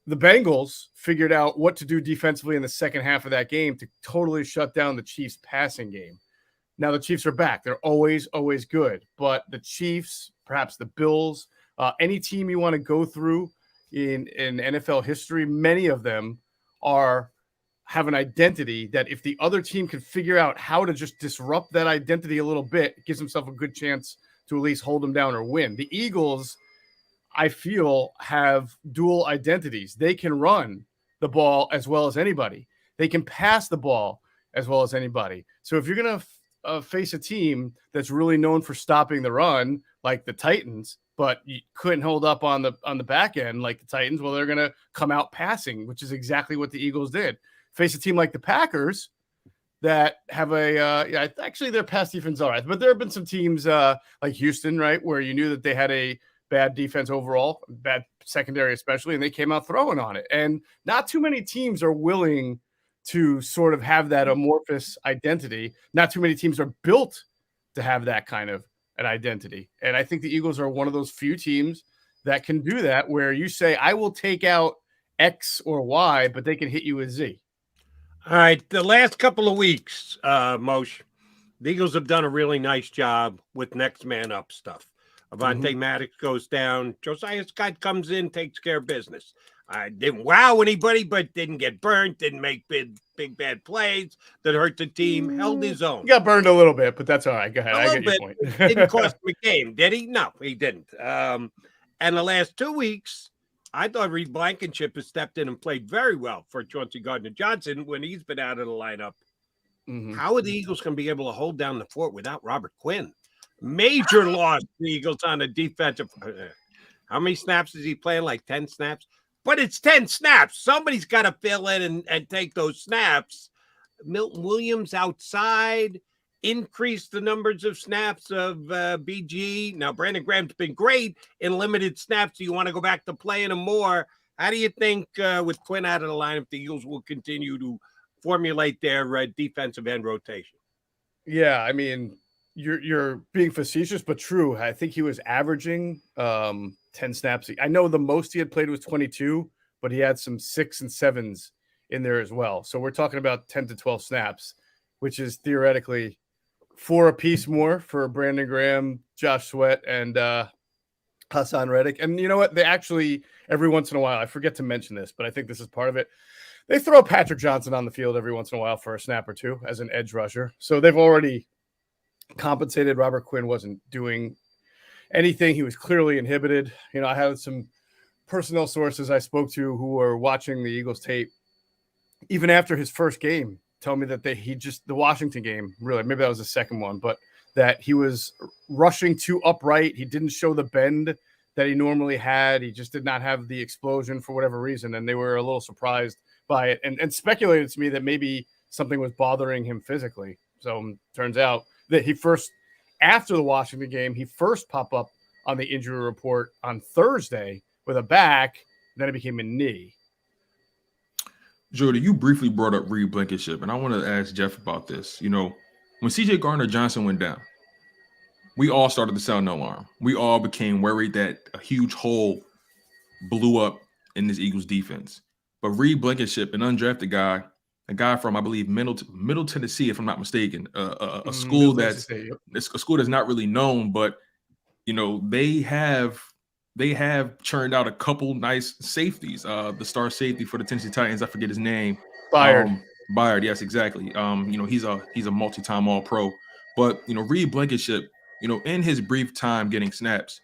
the Bengals figured out what to do defensively in the second half of that game to totally shut down the Chiefs' passing game. Now the Chiefs are back. They're always good. But the Chiefs, perhaps the Bills, any team you want to go through in NFL history, many of them have an identity that if the other team can figure out how to just disrupt that identity a little bit, it gives themselves a good chance to at least hold them down or win. The Eagles, I feel, have dual identities. They can run the ball as well as anybody. They can pass the ball as well as anybody. So if you're going to face a team that's really known for stopping the run, like the Titans, but you couldn't hold up on the back end like the Titans, well, they're going to come out passing, which is exactly what the Eagles did. Face a team like the Packers that have actually their pass defense all right, but there have been some teams like Houston, right, where you knew that they had a bad defense overall, bad secondary especially, and they came out throwing on it. And not too many teams are willing to sort of have that amorphous identity. Not too many teams are built to have that kind of an identity. And I think the Eagles are one of those few teams that can do that, where you say, I will take out X or Y, but they can hit you with Z. All right, the last couple of weeks, Mosher, the Eagles have done a really nice job with next man up stuff. Avonte Maddox goes down. Josiah Scott comes in, takes care of business. Didn't wow anybody, but didn't get burnt, didn't make big bad plays that hurt the team, held his own. He got burned a little bit, but that's all right. Go ahead. I get your point. Didn't cost him a game, did he? No, he didn't. And the last 2 weeks, I thought Reed Blankenship has stepped in and played very well for Chauncey Gardner-Johnson when he's been out of the lineup. How are the Eagles going to be able to hold down the fort without Robert Quinn? Major loss to the Eagles on the defensive. How many snaps is he playing? Like 10 snaps? But it's 10 snaps. Somebody's got to fill in and take those snaps. Milton Williams outside. Increase the numbers of snaps of BG. Now, Brandon Graham's been great in limited snaps. Do you want to go back to playing him more? How do you think with Quinn out of the lineup, the Eagles will continue to formulate their defensive end rotation? Yeah, I mean, you're being facetious, but true. I think he was averaging 10 snaps. I know the most he had played was 22, but he had some 6s and 7s in there as well. So we're talking about 10 to 12 snaps, which is theoretically 4 apiece more for Brandon Graham, Josh Sweat, and Hassan Reddick. And you know what? They actually, every once in a while, I forget to mention this, but I think this is part of it. They throw Patrick Johnson on the field every once in a while for a snap or two as an edge rusher. So they've already compensated. Robert Quinn wasn't doing anything. He was clearly inhibited. You know, I had some personnel sources I spoke to who were watching the Eagles tape even after his first game, tell me that the Washington game, really, maybe that was the second one, but that he was rushing too upright. He didn't show the bend that he normally had. He just did not have the explosion for whatever reason. And they were a little surprised by it and speculated to me that maybe something was bothering him physically. So turns out that he first after the Washington game, he first popped up on the injury report on Thursday with a back, then it became a knee. Jordan, you briefly brought up Reed Blankenship, and I want to ask Jeff about this. You know, when C.J. Gardner-Johnson went down, we all started to sound an alarm. We all became worried that a huge hole blew up in this Eagles defense. But Reed Blankenship, an undrafted guy, a guy from, I believe, Middle Tennessee, if I'm not mistaken, a school that's a school that's not really known, but you know, they have churned out a couple nice safeties. The star safety for the Tennessee Titans, I forget his name. Byard, yes, exactly. You know, he's a multi-time All-Pro. But you know, Reed Blankenship, you know, in his brief time getting snaps,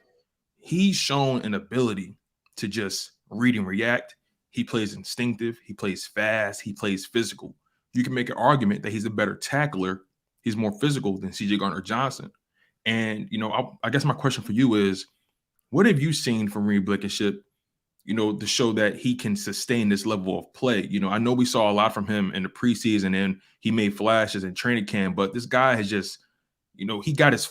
he's shown an ability to just read and react. He plays instinctive, he plays fast, he plays physical. You can make an argument that he's a better tackler. He's more physical than C.J. Gardner-Johnson. And, you know, I guess my question for you is, what have you seen from Reed Blankenship, you know, to show that he can sustain this level of play? You know, I know we saw a lot from him in the preseason and he made flashes in training camp, but this guy has just, you know, he got his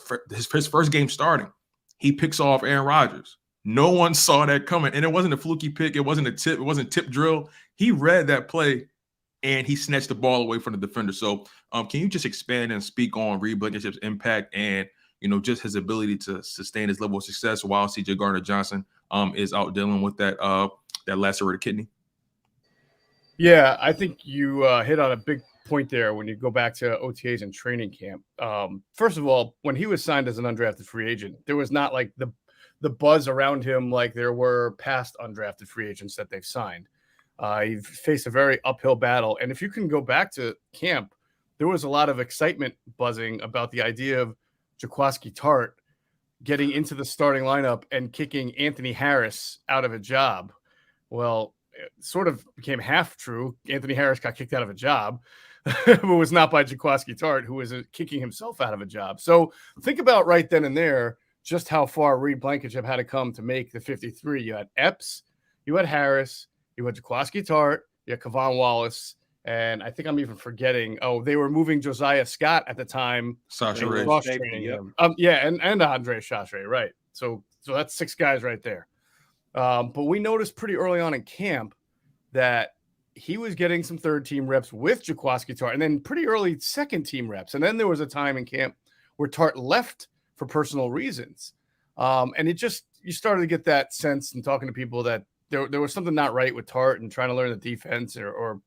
first game starting. He picks off Aaron Rodgers. No one saw that coming. And it wasn't a fluky pick. It wasn't a tip. It wasn't tip drill. He read that play and he snatched the ball away from the defender. So can you just expand and speak on Reed Blankenship's impact and, you know, just his ability to sustain his level of success while C.J. Gardner-Johnson is out dealing with that lacerated kidney? Yeah, I think you hit on a big point there when you go back to OTAs and training camp. First of all, when he was signed as an undrafted free agent, there was not like the buzz around him like there were past undrafted free agents that they've signed. He faced a very uphill battle. And if you can go back to camp, there was a lot of excitement buzzing about the idea of Jaquiski Tartt getting into the starting lineup and kicking Anthony Harris out of a job. Well, it sort of became half true. Anthony Harris got kicked out of a job, but was not by Jaquiski Tartt, who was kicking himself out of a job. So think about right then and there just how far Reed Blankenship had to come to make the 53. You had Epps, you had Harris, you had Jaquiski Tartt, you had Kavon Wallace, and I think I'm even forgetting. Oh, they were moving Josiah Scott at the time. Sasha Ray. And Andre Chachre, right. So that's 6 guys right there. But we noticed pretty early on in camp that he was getting some third-team reps with Jaquiski Tartt, and then pretty early second-team reps. And then there was a time in camp where Tartt left for personal reasons. And you started to get that sense in talking to people that there was something not right with Tartt and trying to learn the defense or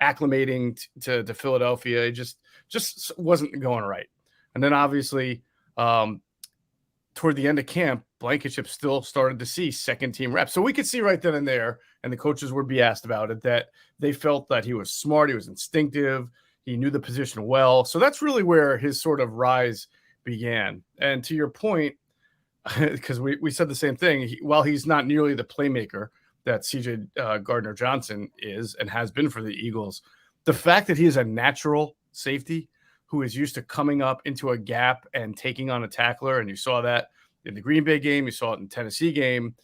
acclimating to Philadelphia. It just wasn't going right. And then obviously toward the end of camp, Blankenship still started to see second-team reps. So we could see right then and there, and the coaches would be asked about it, that they felt that he was smart, he was instinctive, he knew the position well. So that's really where his sort of rise began. And to your point, because we said the same thing, while he's not nearly the playmaker that C.J. Gardner-Johnson is and has been for the Eagles, the fact that he is a natural safety who is used to coming up into a gap and taking on a tackler, and you saw that in the Green Bay game, you saw it in the Tennessee game,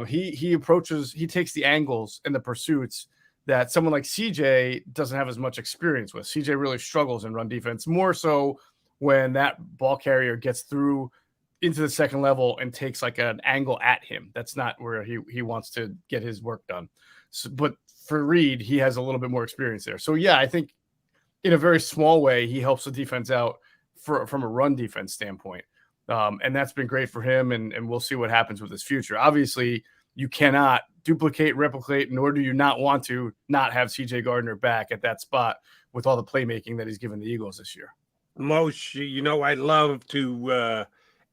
he takes the angles and the pursuits that someone like CJ doesn't have as much experience with. CJ really struggles in run defense, more so when that ball carrier gets through into the second level and takes like an angle at him. That's not where he wants to get his work done. So, but for Reed, he has a little bit more experience there. So yeah, I think in a very small way, he helps the defense out from a run defense standpoint. And that's been great for him. And we'll see what happens with his future. Obviously, you cannot replicate, nor do you not want to not have CJ Gardner back at that spot with all the playmaking that he's given the Eagles this year. Mosher, you know, I love to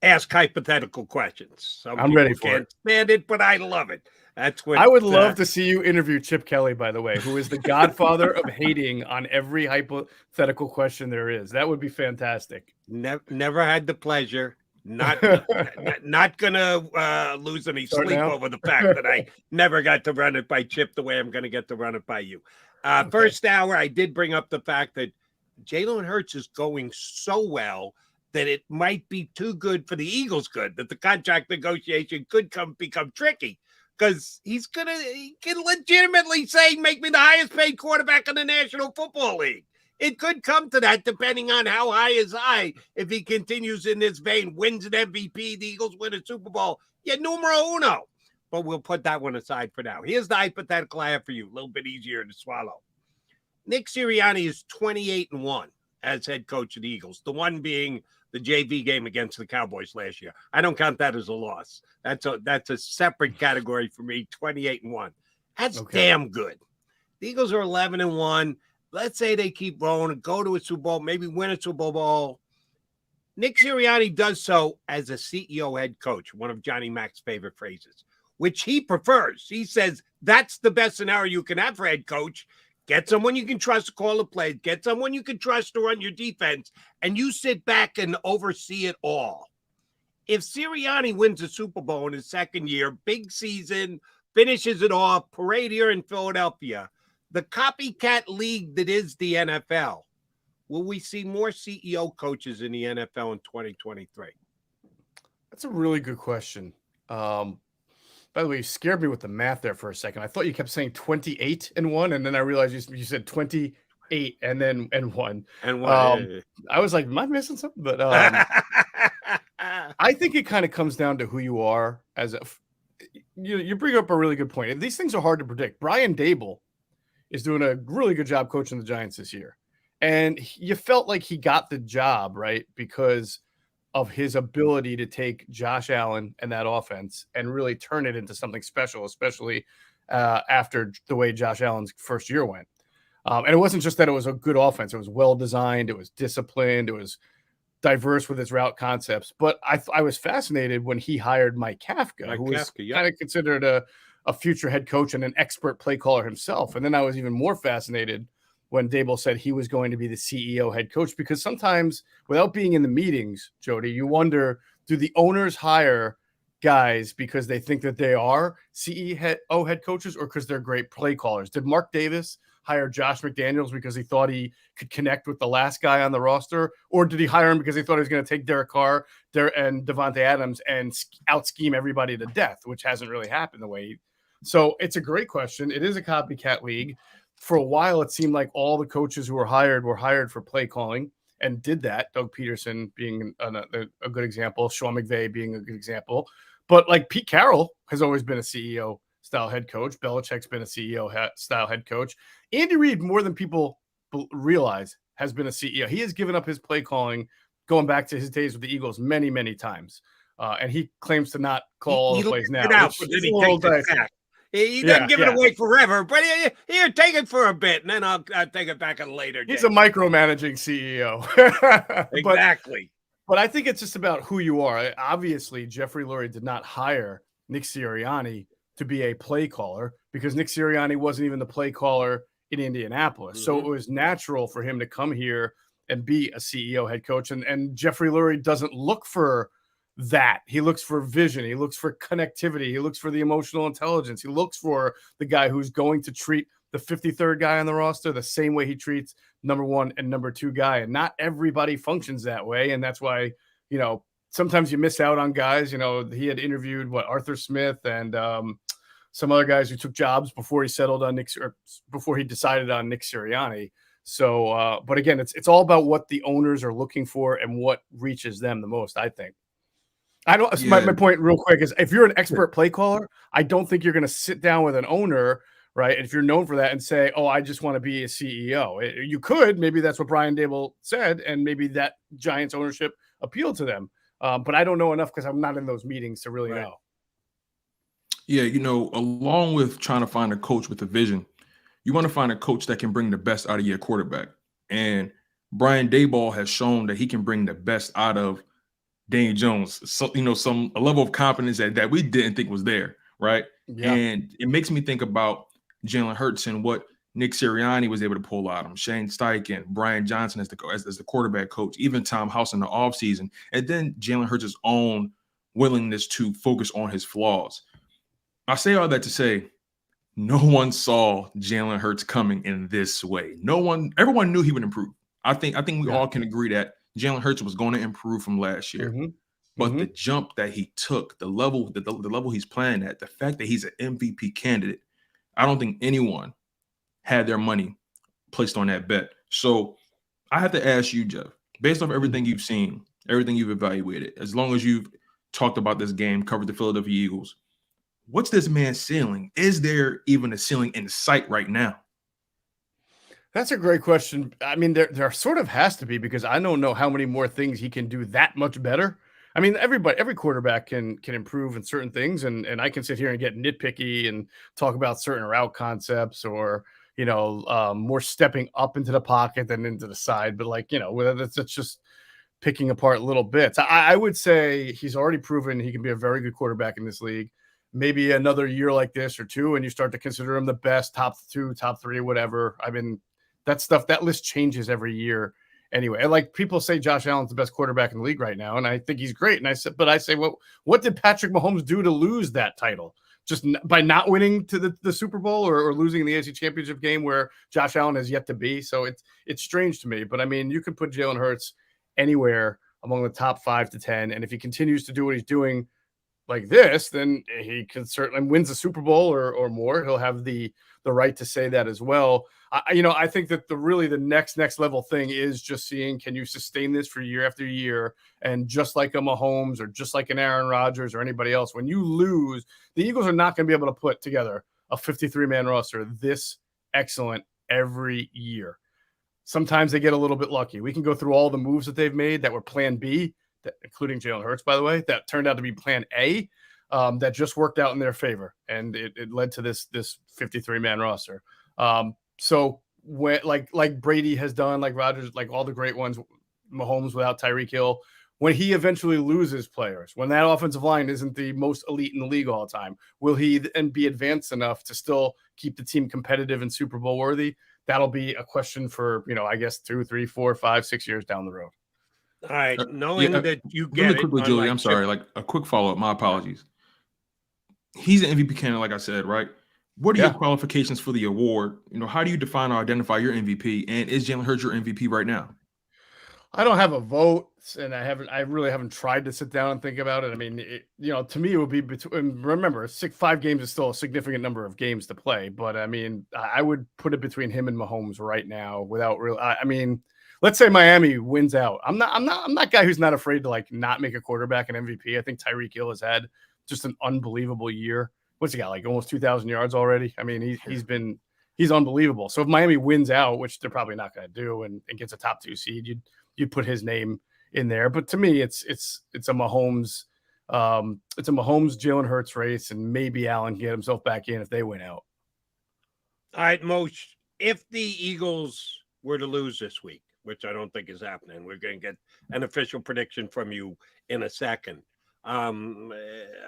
ask hypothetical questions. I'm ready for can't it. Stand it, but I love it. That's what I would love to see you interview Chip Kelly, by the way, who is the godfather of hating on every hypothetical question there is. That would be fantastic. Never had the pleasure. Not gonna lose any sleep over the fact that I never got to run it by Chip the way I'm gonna get to run it by you. Okay. First hour, I did bring up the fact that Jalen Hurts is going so well that it might be too good for the Eagles. Good that the contract negotiation could become tricky because he can legitimately say, "Make me the highest paid quarterback in the National Football League." It could come to that depending on how high is high. If he continues in this vein, wins an MVP, the Eagles win a Super Bowl. Yeah, numero uno. But we'll put that one aside for now. Here's the hypothetical I have for you. A little bit easier to swallow. Nick Sirianni is 28-1 as head coach of the Eagles. The one being the JV game against the Cowboys last year. I don't count that as a loss. That's a separate category for me, 28-1. That's damn good. The Eagles are 11-1. Let's say they keep rolling and go to a Super Bowl, maybe win a Super Bowl. Nick Sirianni does so as a CEO head coach, one of Johnny Mac's favorite phrases, which he prefers. He says that's the best scenario you can have for head coach. Get someone you can trust to call the plays. Get someone you can trust to run your defense, and you sit back and oversee it all. If Sirianni wins a Super Bowl in his second year, big season, finishes it off, parade here in Philadelphia, the copycat league that is the NFL, will we see more CEO coaches in the NFL in 2023? That's a really good question. By the way, you scared me with the math there for a second. I thought you kept saying 28-1, and then I realized you said 28 and then and 1. And 1. I was like, am I missing something? But I think it kind of comes down to who you are. You bring up a really good point. And these things are hard to predict. Brian Daboll is doing a really good job coaching the Giants this year. And you felt like he got the job, right? Because of his ability to take Josh Allen and that offense and really turn it into something special, especially after the way Josh Allen's first year went. And it wasn't just that it was a good offense. It was well-designed. It was disciplined. It was diverse with its route concepts. But I was fascinated when he hired Mike Kafka, who was kind of considered a future head coach and an expert play caller himself. And then I was even more fascinated when Daboll said he was going to be the CEO head coach, because sometimes without being in the meetings, Jody, you wonder, do the owners hire guys because they think that they are CEO head coaches or because they're great play callers? Did Mark Davis hire Josh McDaniels because he thought he could connect with the last guy on the roster? Or did he hire him because he thought he was going to take Derek Carr and Devontae Adams and out-scheme everybody to death, which hasn't really happened the way So it's a great question. It is a copycat league. For a while, it seemed like all the coaches who were hired for play calling and did that. Doug Peterson being a good example, Sean McVay being a good example. But like Pete Carroll has always been a CEO style head coach. Belichick's been a CEO style head coach. Andy Reid, more than people realize, has been a CEO. He has given up his play calling going back to his days with the Eagles many, many times. And he claims to not call all the plays now. He doesn't give it away forever, but here, take it for a bit, and then I'll take it back at a later date. He's a micromanaging CEO. Exactly. But I think it's just about who you are. Obviously, Jeffrey Lurie did not hire Nick Sirianni to be a play caller because Nick Sirianni wasn't even the play caller in Indianapolis. Mm-hmm. So it was natural for him to come here and be a CEO head coach. And Jeffrey Lurie doesn't look for that. He looks for vision. He looks for connectivity. He looks for the emotional intelligence. He looks for the guy who's going to treat the 53rd guy on the roster the same way he treats number 1 and number 2 guy. And not everybody functions that way. And that's why, sometimes you miss out on guys. He had interviewed Arthur Smith and some other guys who took jobs before he settled on before he decided on Nick Sirianni. So, but again, it's all about what the owners are looking for and what reaches them the most, I think. My point real quick is if you're an expert play caller, I don't think you're going to sit down with an owner, right? And if you're known for that and say, oh, I just want to be a CEO, you could, maybe that's what Brian Daboll said. And maybe that Giants ownership appealed to them. But I don't know enough because I'm not in those meetings to really know. Yeah. Along with trying to find a coach with a vision, you want to find a coach that can bring the best out of your quarterback. And Brian Daboll has shown that he can bring the best out of Daniel Jones, so, a level of confidence that we didn't think was there, right? Yeah. And it makes me think about Jalen Hurts and what Nick Sirianni was able to pull out of him, Shane Steichen, Brian Johnson as the quarterback coach, even Tom House in the offseason, and then Jalen Hurts' own willingness to focus on his flaws. I say all that to say no one saw Jalen Hurts coming in this way. Everyone knew he would improve. I think we all can agree that Jalen Hurts was going to improve from last year. Mm-hmm. But the jump that he took, the level he's playing at, the fact that he's an MVP candidate, I don't think anyone had their money placed on that bet. So I have to ask you, Jeff, based off everything you've seen, everything you've evaluated, as long as you've talked about this game, covered the Philadelphia Eagles, what's this man's ceiling? Is there even a ceiling in sight right now? That's a great question. I mean, there sort of has to be, because I don't know how many more things he can do that much better. I mean, every quarterback can improve in certain things, and I can sit here and get nitpicky and talk about certain route concepts or, more stepping up into the pocket than into the side. But that's just picking apart little bits. I would say he's already proven he can be a very good quarterback in this league. Maybe another year like this or two, and you start to consider him the best, top 2, top 3, whatever. I mean, that list changes every year anyway. Like, people say Josh Allen's the best quarterback in the league right now, and I think he's great. And I say, what did Patrick Mahomes do to lose that title? Just by not winning to the Super Bowl or losing in the AFC Championship game where Josh Allen has yet to be. So it's strange to me. But, I mean, you can put Jalen Hurts anywhere among the top 5 to 10. And if he continues to do what he's doing like this, then he can certainly wins the Super Bowl or more. He'll have the right to say that as well. I think that the next level thing is just seeing, can you sustain this for year after year? And just like a Mahomes or just like an Aaron Rodgers or anybody else, when you lose, the Eagles are not going to be able to put together a 53-man roster this excellent every year. Sometimes they get a little bit lucky. We can go through all the moves that they've made that were plan B, including Jalen Hurts, by the way, that turned out to be plan A, that just worked out in their favor. And it led to this 53-man roster. So when, like Brady has done, like Rodgers, like all the great ones, Mahomes without Tyreek Hill, when he eventually loses players, when that offensive line isn't the most elite in the league all the time, will he then be advanced enough to still keep the team competitive and Super Bowl worthy? That'll be a question for, I guess 2, 3, 4, 5, 6 years down the road. All right. Knowing that you get really quickly, Julie, I'm sorry, like a quick follow-up. My apologies. He's an MVP candidate, like I said, right? What are your qualifications for the award? How do you define or identify your MVP? And is Jalen Hurts your MVP right now? I don't have a vote, and I really haven't tried to sit down and think about it. I mean, to me, it would be between. Remember, 5 games is still a significant number of games to play, but I mean, I would put it between him and Mahomes right now without real. I mean, let's say Miami wins out. I'm that guy who's not afraid to not make a quarterback an MVP. I think Tyreek Hill has had just an unbelievable year. What's he got, like almost 2,000 yards already? I mean, he's unbelievable. So if Miami wins out, which they're probably not going to do, and gets a top 2 seed, you'd put his name in there. But to me, it's a Mahomes, Jalen Hurts race, and maybe Allen can get himself back in if they win out. All right, Moshe, if the Eagles were to lose this week, which I don't think is happening, we're going to get an official prediction from you in a second. A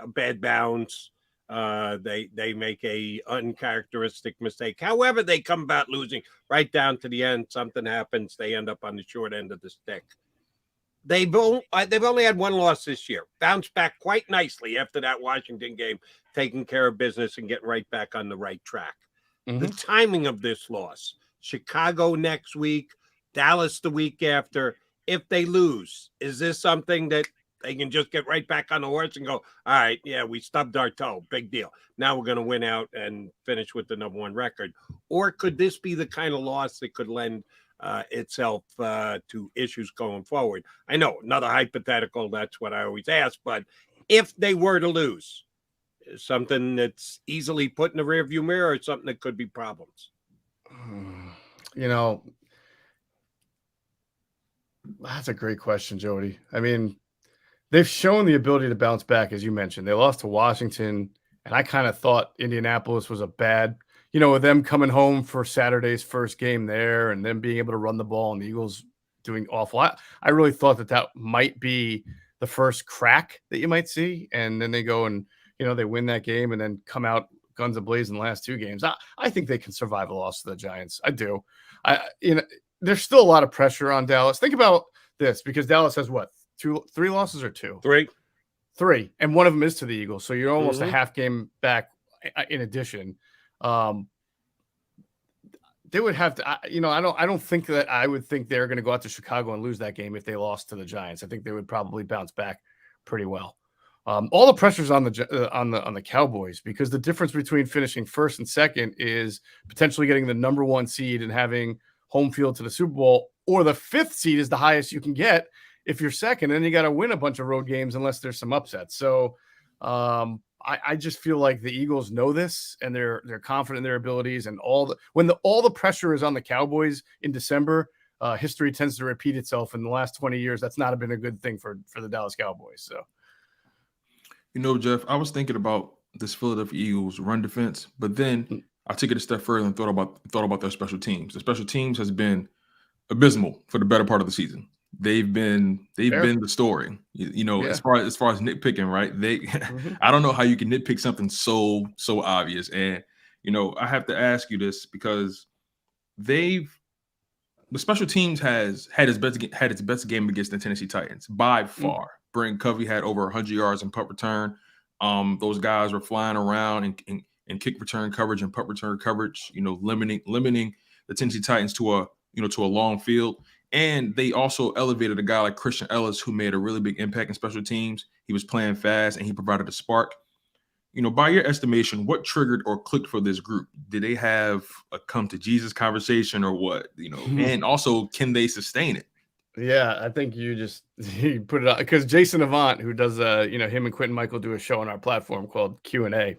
bad bounce. They make a uncharacteristic mistake. However, they come about losing right down to the end. Something happens. They end up on the short end of the stick. They've only had 1 loss this year. Bounced back quite nicely after that Washington game, taking care of business and getting right back on the right track. Mm-hmm. The timing of this loss, Chicago next week, Dallas the week after. If they lose, is this something that they can just get right back on the horse and go, all right, yeah, we stubbed our toe. Big deal. Now we're going to win out and finish with the #1 record. Or could this be the kind of loss that could lend itself to issues going forward? I know, another hypothetical, that's what I always ask. But if they were to lose, is something that's easily put in the rearview mirror or something that could be problems? That's a gret question, Jody. I mean, they've shown the ability to bounce back, as you mentioned. They lost to Washington, and I kind of thought Indianapolis was a bad, with them coming home for Saturday's first game there and them being able to run the ball and the Eagles doing awful. I really thought that might be the first crack that you might see. And then they go and, they win that game and then come out guns a-blazing the last 2 games. I think they can survive a loss to the Giants. I do. There's still a lot of pressure on Dallas. Think about this, because Dallas has what? 3 losses or 2? 3, and one of them is to the Eagles. So you're almost a half game back. In addition, they would have to. I don't think that I would think they're going to go out to Chicago and lose that game if they lost to the Giants. I think they would probably bounce back pretty well. All the pressure's on the Cowboys, because the difference between finishing first and second is potentially getting the #1 seed and having home field to the Super Bowl, or the 5th seed is the highest you can get if you're second. And then you got to win a bunch of road games unless there's some upsets. So I just feel like the Eagles know this, and they're confident in their abilities. And when all the pressure is on the Cowboys in December, history tends to repeat itself. In the last 20 years, that's not been a good thing for the Dallas Cowboys. So, Jeff, I was thinking about this Philadelphia Eagles run defense, but then I took it a step further and thought about their special teams. The special teams has been abysmal for the better part of the season. They've been the story. As far as nitpicking, right? I don't know how you can nitpick something so obvious. And I have to ask you this because the special teams has had its best game against the Tennessee Titans by far. Brent Covey had over 100 yards in punt return. Those guys were flying around and kick return coverage and punt return coverage. Limiting the Tennessee Titans to a long field. And they also elevated a guy like Christian Ellis, who made a really big impact in special teams. He was playing fast and he provided a spark. By your estimation, what triggered or clicked for this group? Did they have a come to Jesus conversation or what? And also, can they sustain it? Yeah, I think you put it out because Jason Avant, who does him and Quentin Michael do a show on our platform called Q&A,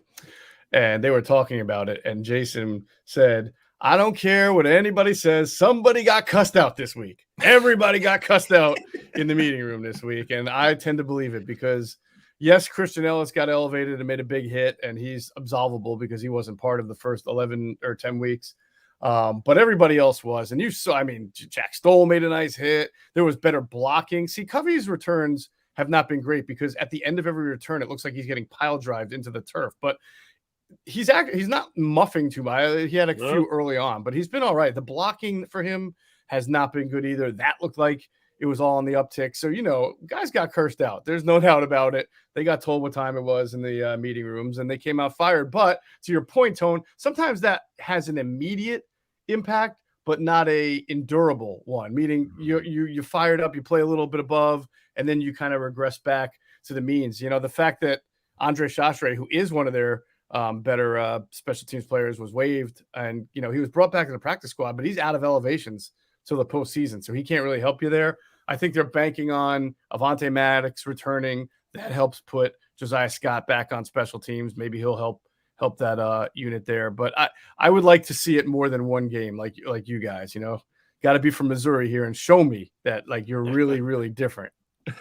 and they were talking about it, and Jason said, I don't care what anybody says. Somebody got cussed out this week. Everybody got cussed out in the meeting room this week. And I tend to believe it because, yes, Christian Ellis got elevated and made a big hit, and he's absolvable because he wasn't part of the first 11 or 10 weeks. But everybody else was. And you saw, Jack Stoll made a nice hit. There was better blocking. See, Covey's returns have not been great because at the end of every return, it looks like he's getting pile drived into the turf. But he's not muffing too much. He had a few early on, but he's been all right. The blocking for him has not been good either. That looked like it was all on the uptick. So, guys got cursed out. There's no doubt about it. They got told what time it was in the meeting rooms, and they came out fired. But to your point, Tone, sometimes that has an immediate impact, but not a endurable one, meaning you fired up, you play a little bit above, and then you kind of regress back to the means. The fact that Andre Chachre, who is one of their better special teams players, was waived, and he was brought back to the practice squad, but he's out of elevations till the postseason, so he can't really help you there. I think they're banking on Avonte Maddox returning. That helps put Josiah Scott back on special teams. Maybe he'll help that unit there. But I would like to see it more than one game, like you guys. Got to be from Missouri here and show me that you're really really different. All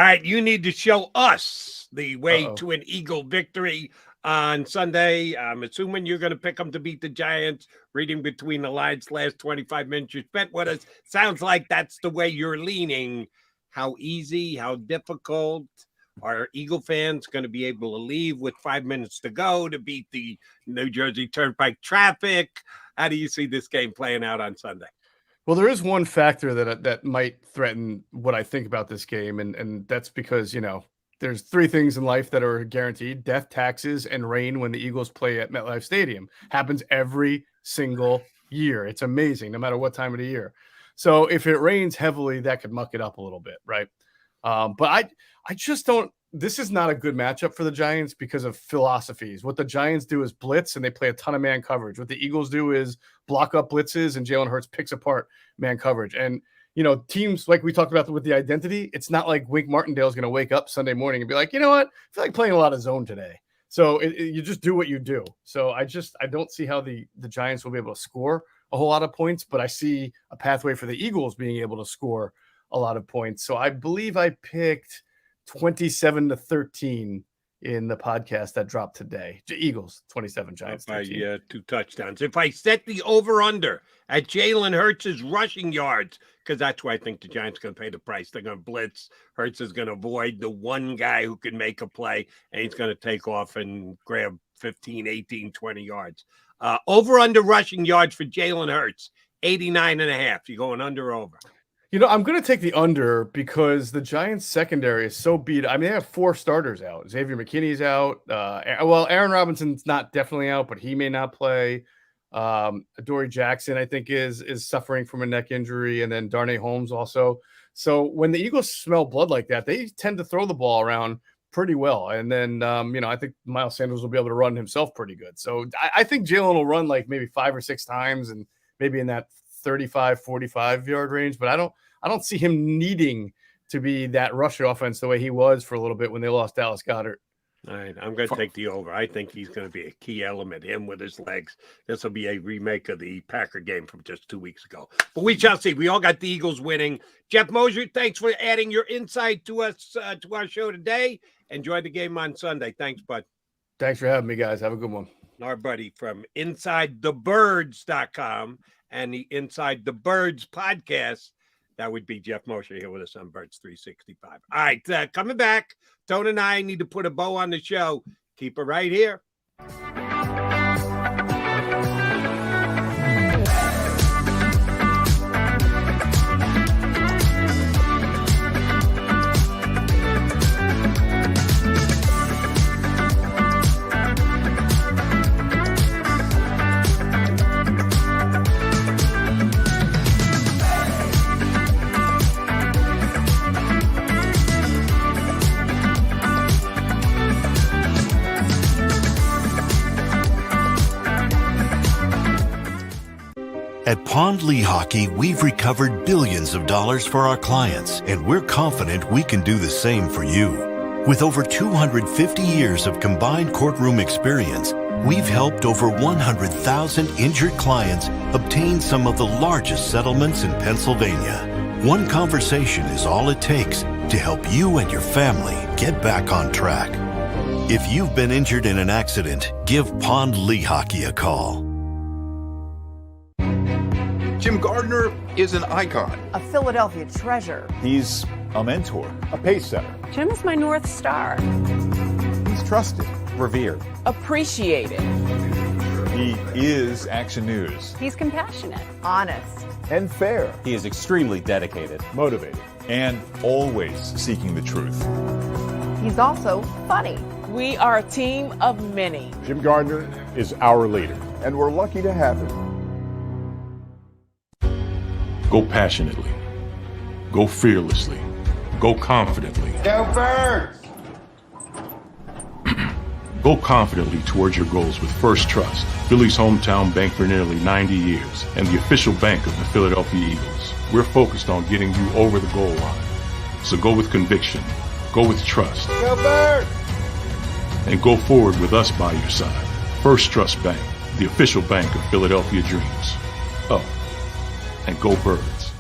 right, you need to show us the way to an Eagle victory on Sunday. I'm assuming you're going to pick them to beat the Giants. Reading between the lines, last 25 minutes you spent with us. Sounds like that's the way you're leaning. How easy, how difficult are Eagle fans going to be able to leave with 5 minutes to go to beat the New Jersey Turnpike traffic? How do you see this game playing out on Sunday? Well, there is one factor that might threaten what I think about this game, and that's because, there's three things in life that are guaranteed: death, taxes, and rain when the Eagles play at MetLife Stadium. Happens every single year. It's amazing, no matter what time of the year. So if it rains heavily, that could muck it up a little bit, right? But I just don't – this is not a good matchup for the Giants because of philosophies. What the Giants do is blitz, and they play a ton of man coverage. What the Eagles do is block up blitzes, and Jalen Hurts picks apart man coverage. And teams like we talked about with the identity, it's not like Wink Martindale is going to wake up Sunday morning and be like, you know what? I feel like playing a lot of zone today. So you just do what you do. So I don't see how the Giants will be able to score a whole lot of points, but I see a pathway for the Eagles being able to score a lot of points. So I believe I picked 27-13 in the podcast that dropped today. Eagles 27, Giants 13. 2 touchdowns. If I set the over-under at Jalen Hurts' rushing yards, because that's where I think the Giants are going to pay the price. They're going to blitz. Hurts is going to avoid the one guy who can make a play, and he's going to take off and grab 15, 18, 20 yards. Over-under rushing yards for Jalen Hurts, 89.5. You going under or over? I'm going to take the under because the Giants secondary is so beat. I mean, they have 4 starters out. Xavier McKinney's out. Aaron Robinson's not definitely out, but he may not play. Adoree Jackson, I think, is suffering from a neck injury, and then Darnay Holmes also. So when the Eagles smell blood like that, they tend to throw the ball around pretty well. And then, I think Miles Sanders will be able to run himself pretty good. So I think Jalen will run like maybe 5 or 6 times and maybe in that 35, 45-yard range, but I don't see him needing to be that rush offense the way he was for a little bit when they lost Dallas Goedert. All right, I'm going to take the over. I think he's going to be a key element, him with his legs. This will be a remake of the Packer game from just 2 weeks ago. But we shall see. We all got the Eagles winning. Jeff Mosher, thanks for adding your insight to us, to our show today. Enjoy the game on Sunday. Thanks, bud. Thanks for having me, guys. Have a good one. Our buddy from InsideTheBirds.com and the Inside the Birds podcast. That would be Jeff Mosher here with us on Birds 365. All right, coming back. Tone and I need to put a bow on the show. Keep it right here. At Pond Lehocky, we've recovered billions of dollars for our clients, and we're confident we can do the same for you. With over 250 years of combined courtroom experience, we've helped over 100,000 injured clients obtain some of the largest settlements in Pennsylvania. One conversation is all it takes to help you and your family get back on track. If you've been injured in an accident, give Pond Lehocky a call. Jim Gardner is an icon. A Philadelphia treasure. He's a mentor, a pace setter. Jim is my North Star. He's trusted, revered. Appreciated. He is Action News. He's compassionate. Honest. And fair. He is extremely dedicated, Motivated. And always seeking the truth. He's also funny. We are a team of many. Jim Gardner is our leader, and we're lucky to have him. Go passionately. Go fearlessly. Go confidently. Go Birds! Go confidently towards your goals with First Trust, Philly's hometown bank for nearly 90 years, and the official bank of the Philadelphia Eagles. We're focused on getting you over the goal line. So go with conviction. Go with trust. Go Birds! And go forward with us by your side. First Trust Bank, the official bank of Philadelphia dreams. Oh, and go Birds.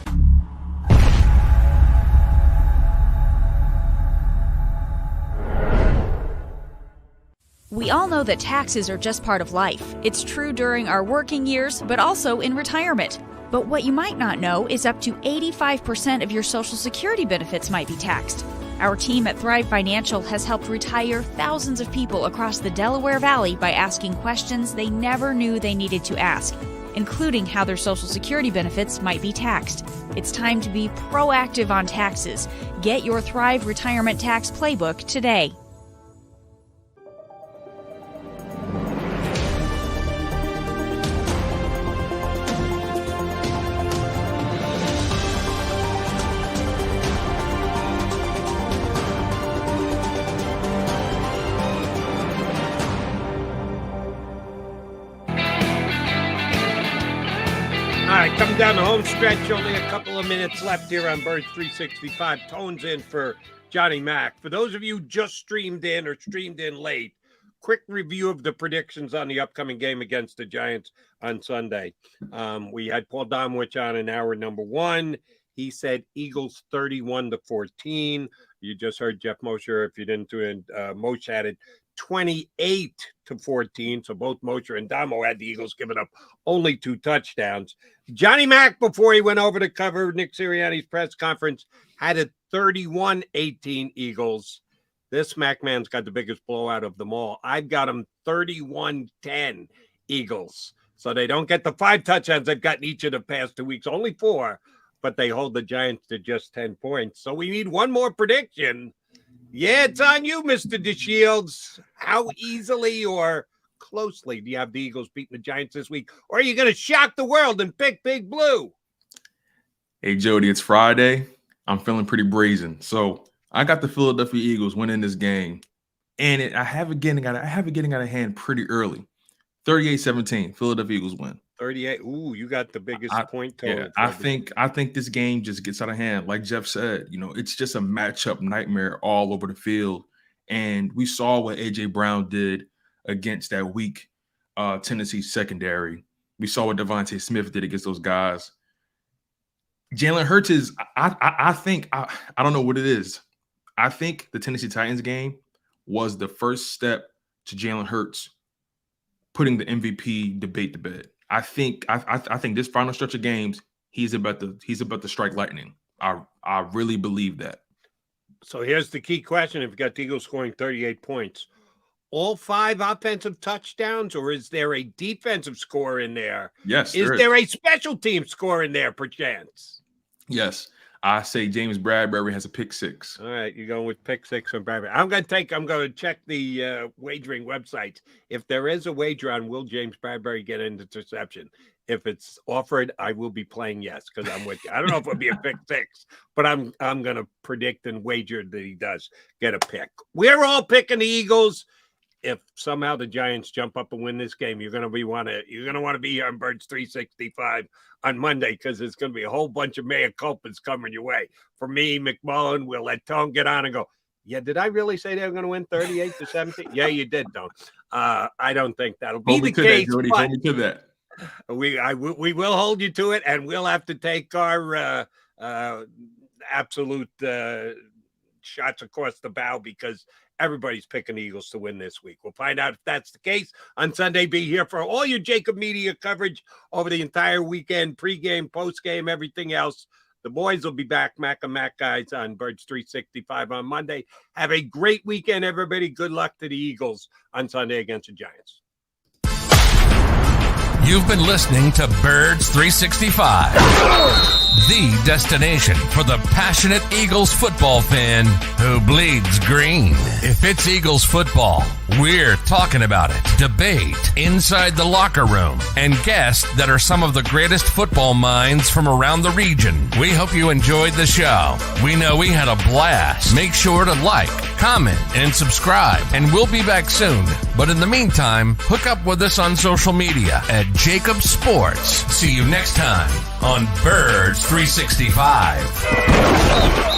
We all know that taxes are just part of life. It's true during our working years, but also in retirement. But what you might not know is up to 85% of your Social Security benefits might be taxed. Our team at Thrive Financial has helped retire thousands of people across the Delaware Valley by asking questions they never knew they needed to ask, including how their Social Security benefits might be taxed. It's time to be proactive on taxes. Get your Thrive Retirement Tax Playbook today. Coming down the home stretch, only a couple of minutes left here on Birds 365. Tones in for Johnny Mac. For those of you just streamed in or streamed in late, quick review of the predictions on the upcoming game against the Giants on Sunday. We had Paul Domowitch on in hour number one. He said Eagles 31-14. You just heard Jeff Mosher. If you didn't do it, Mosher had it 28-14. So both Mosher and Damo had the Eagles giving up only 2 touchdowns. Johnny Mac, before he went over to cover Nick Sirianni's press conference, had a 31-18 Eagles. This Mac man's got the biggest blowout of them all. I've got him 31-10 Eagles. So they don't get the 5 touchdowns they've gotten each of the past 2 weeks, only 4, but they hold the Giants to just 10 points. So we need one more prediction. Yeah, it's on you, Mr. DeShields. How easily or closely do you have the Eagles beating the Giants this week? Or are you going to shock the world and pick Big Blue? Hey, Jody, it's Friday. I'm feeling pretty brazen. So I got the Philadelphia Eagles winning this game. And I have it getting out of hand pretty early. 38-17, Philadelphia Eagles win. 38. Ooh, you got the biggest point total. Yeah, I think this game just gets out of hand. Like Jeff said, it's just a matchup nightmare all over the field. And we saw what A.J. Brown did against that weak Tennessee secondary. We saw what Devontae Smith did against those guys. Jalen Hurts is, I think, I don't know what it is. I think the Tennessee Titans game was the first step to Jalen Hurts putting the MVP debate to bed. I think this final stretch of games, he's about to strike lightning. I really believe that. So here's the key question: if you got the Eagles scoring 38 points, all 5 offensive touchdowns, or is there a defensive score in there? Yes. Is there a special team score in there, perchance? Yes. I say James Bradberry has a pick 6. All right, you're going with pick 6 from Bradberry. I'm going to check the wagering websites. If there is a wager on will James Bradberry get an interception, if it's offered, I will be playing yes, because I'm with you. I don't know if it'll be a pick 6, but I'm going to predict and wager that he does get a pick. We're all picking the Eagles. If somehow the Giants jump up and win this game, you're going to want to be here on Birds 365 on Monday, because there's going to be a whole bunch of mea culpas coming your way. For me, McMullen, we'll let Tone get on and go, yeah, did I really say they were going to win 38-17? Yeah, you did, Tone. I don't think that'll be the case. Hold me to that. We will hold you to it, and we'll have to take our absolute shots across the bow, because everybody's picking the Eagles to win this week. We'll find out if that's the case on Sunday. Be here for all your JAKIB media coverage over the entire weekend, pregame, postgame, everything else. The boys will be back, Mac and Mac guys, on Birds 365 on Monday. Have a great weekend, everybody. Good luck to the Eagles on Sunday against the Giants. You've been listening to Birds 365, the destination for the passionate Eagles football fan who bleeds green. If it's Eagles football, we're talking about it. Debate, inside the locker room, and guests that are some of the greatest football minds from around the region. We hope you enjoyed the show. We know we had a blast. Make sure to like, comment, and subscribe, and we'll be back soon. But in the meantime, hook up with us on social media at JAKIB Sports. See you next time on Birds 365.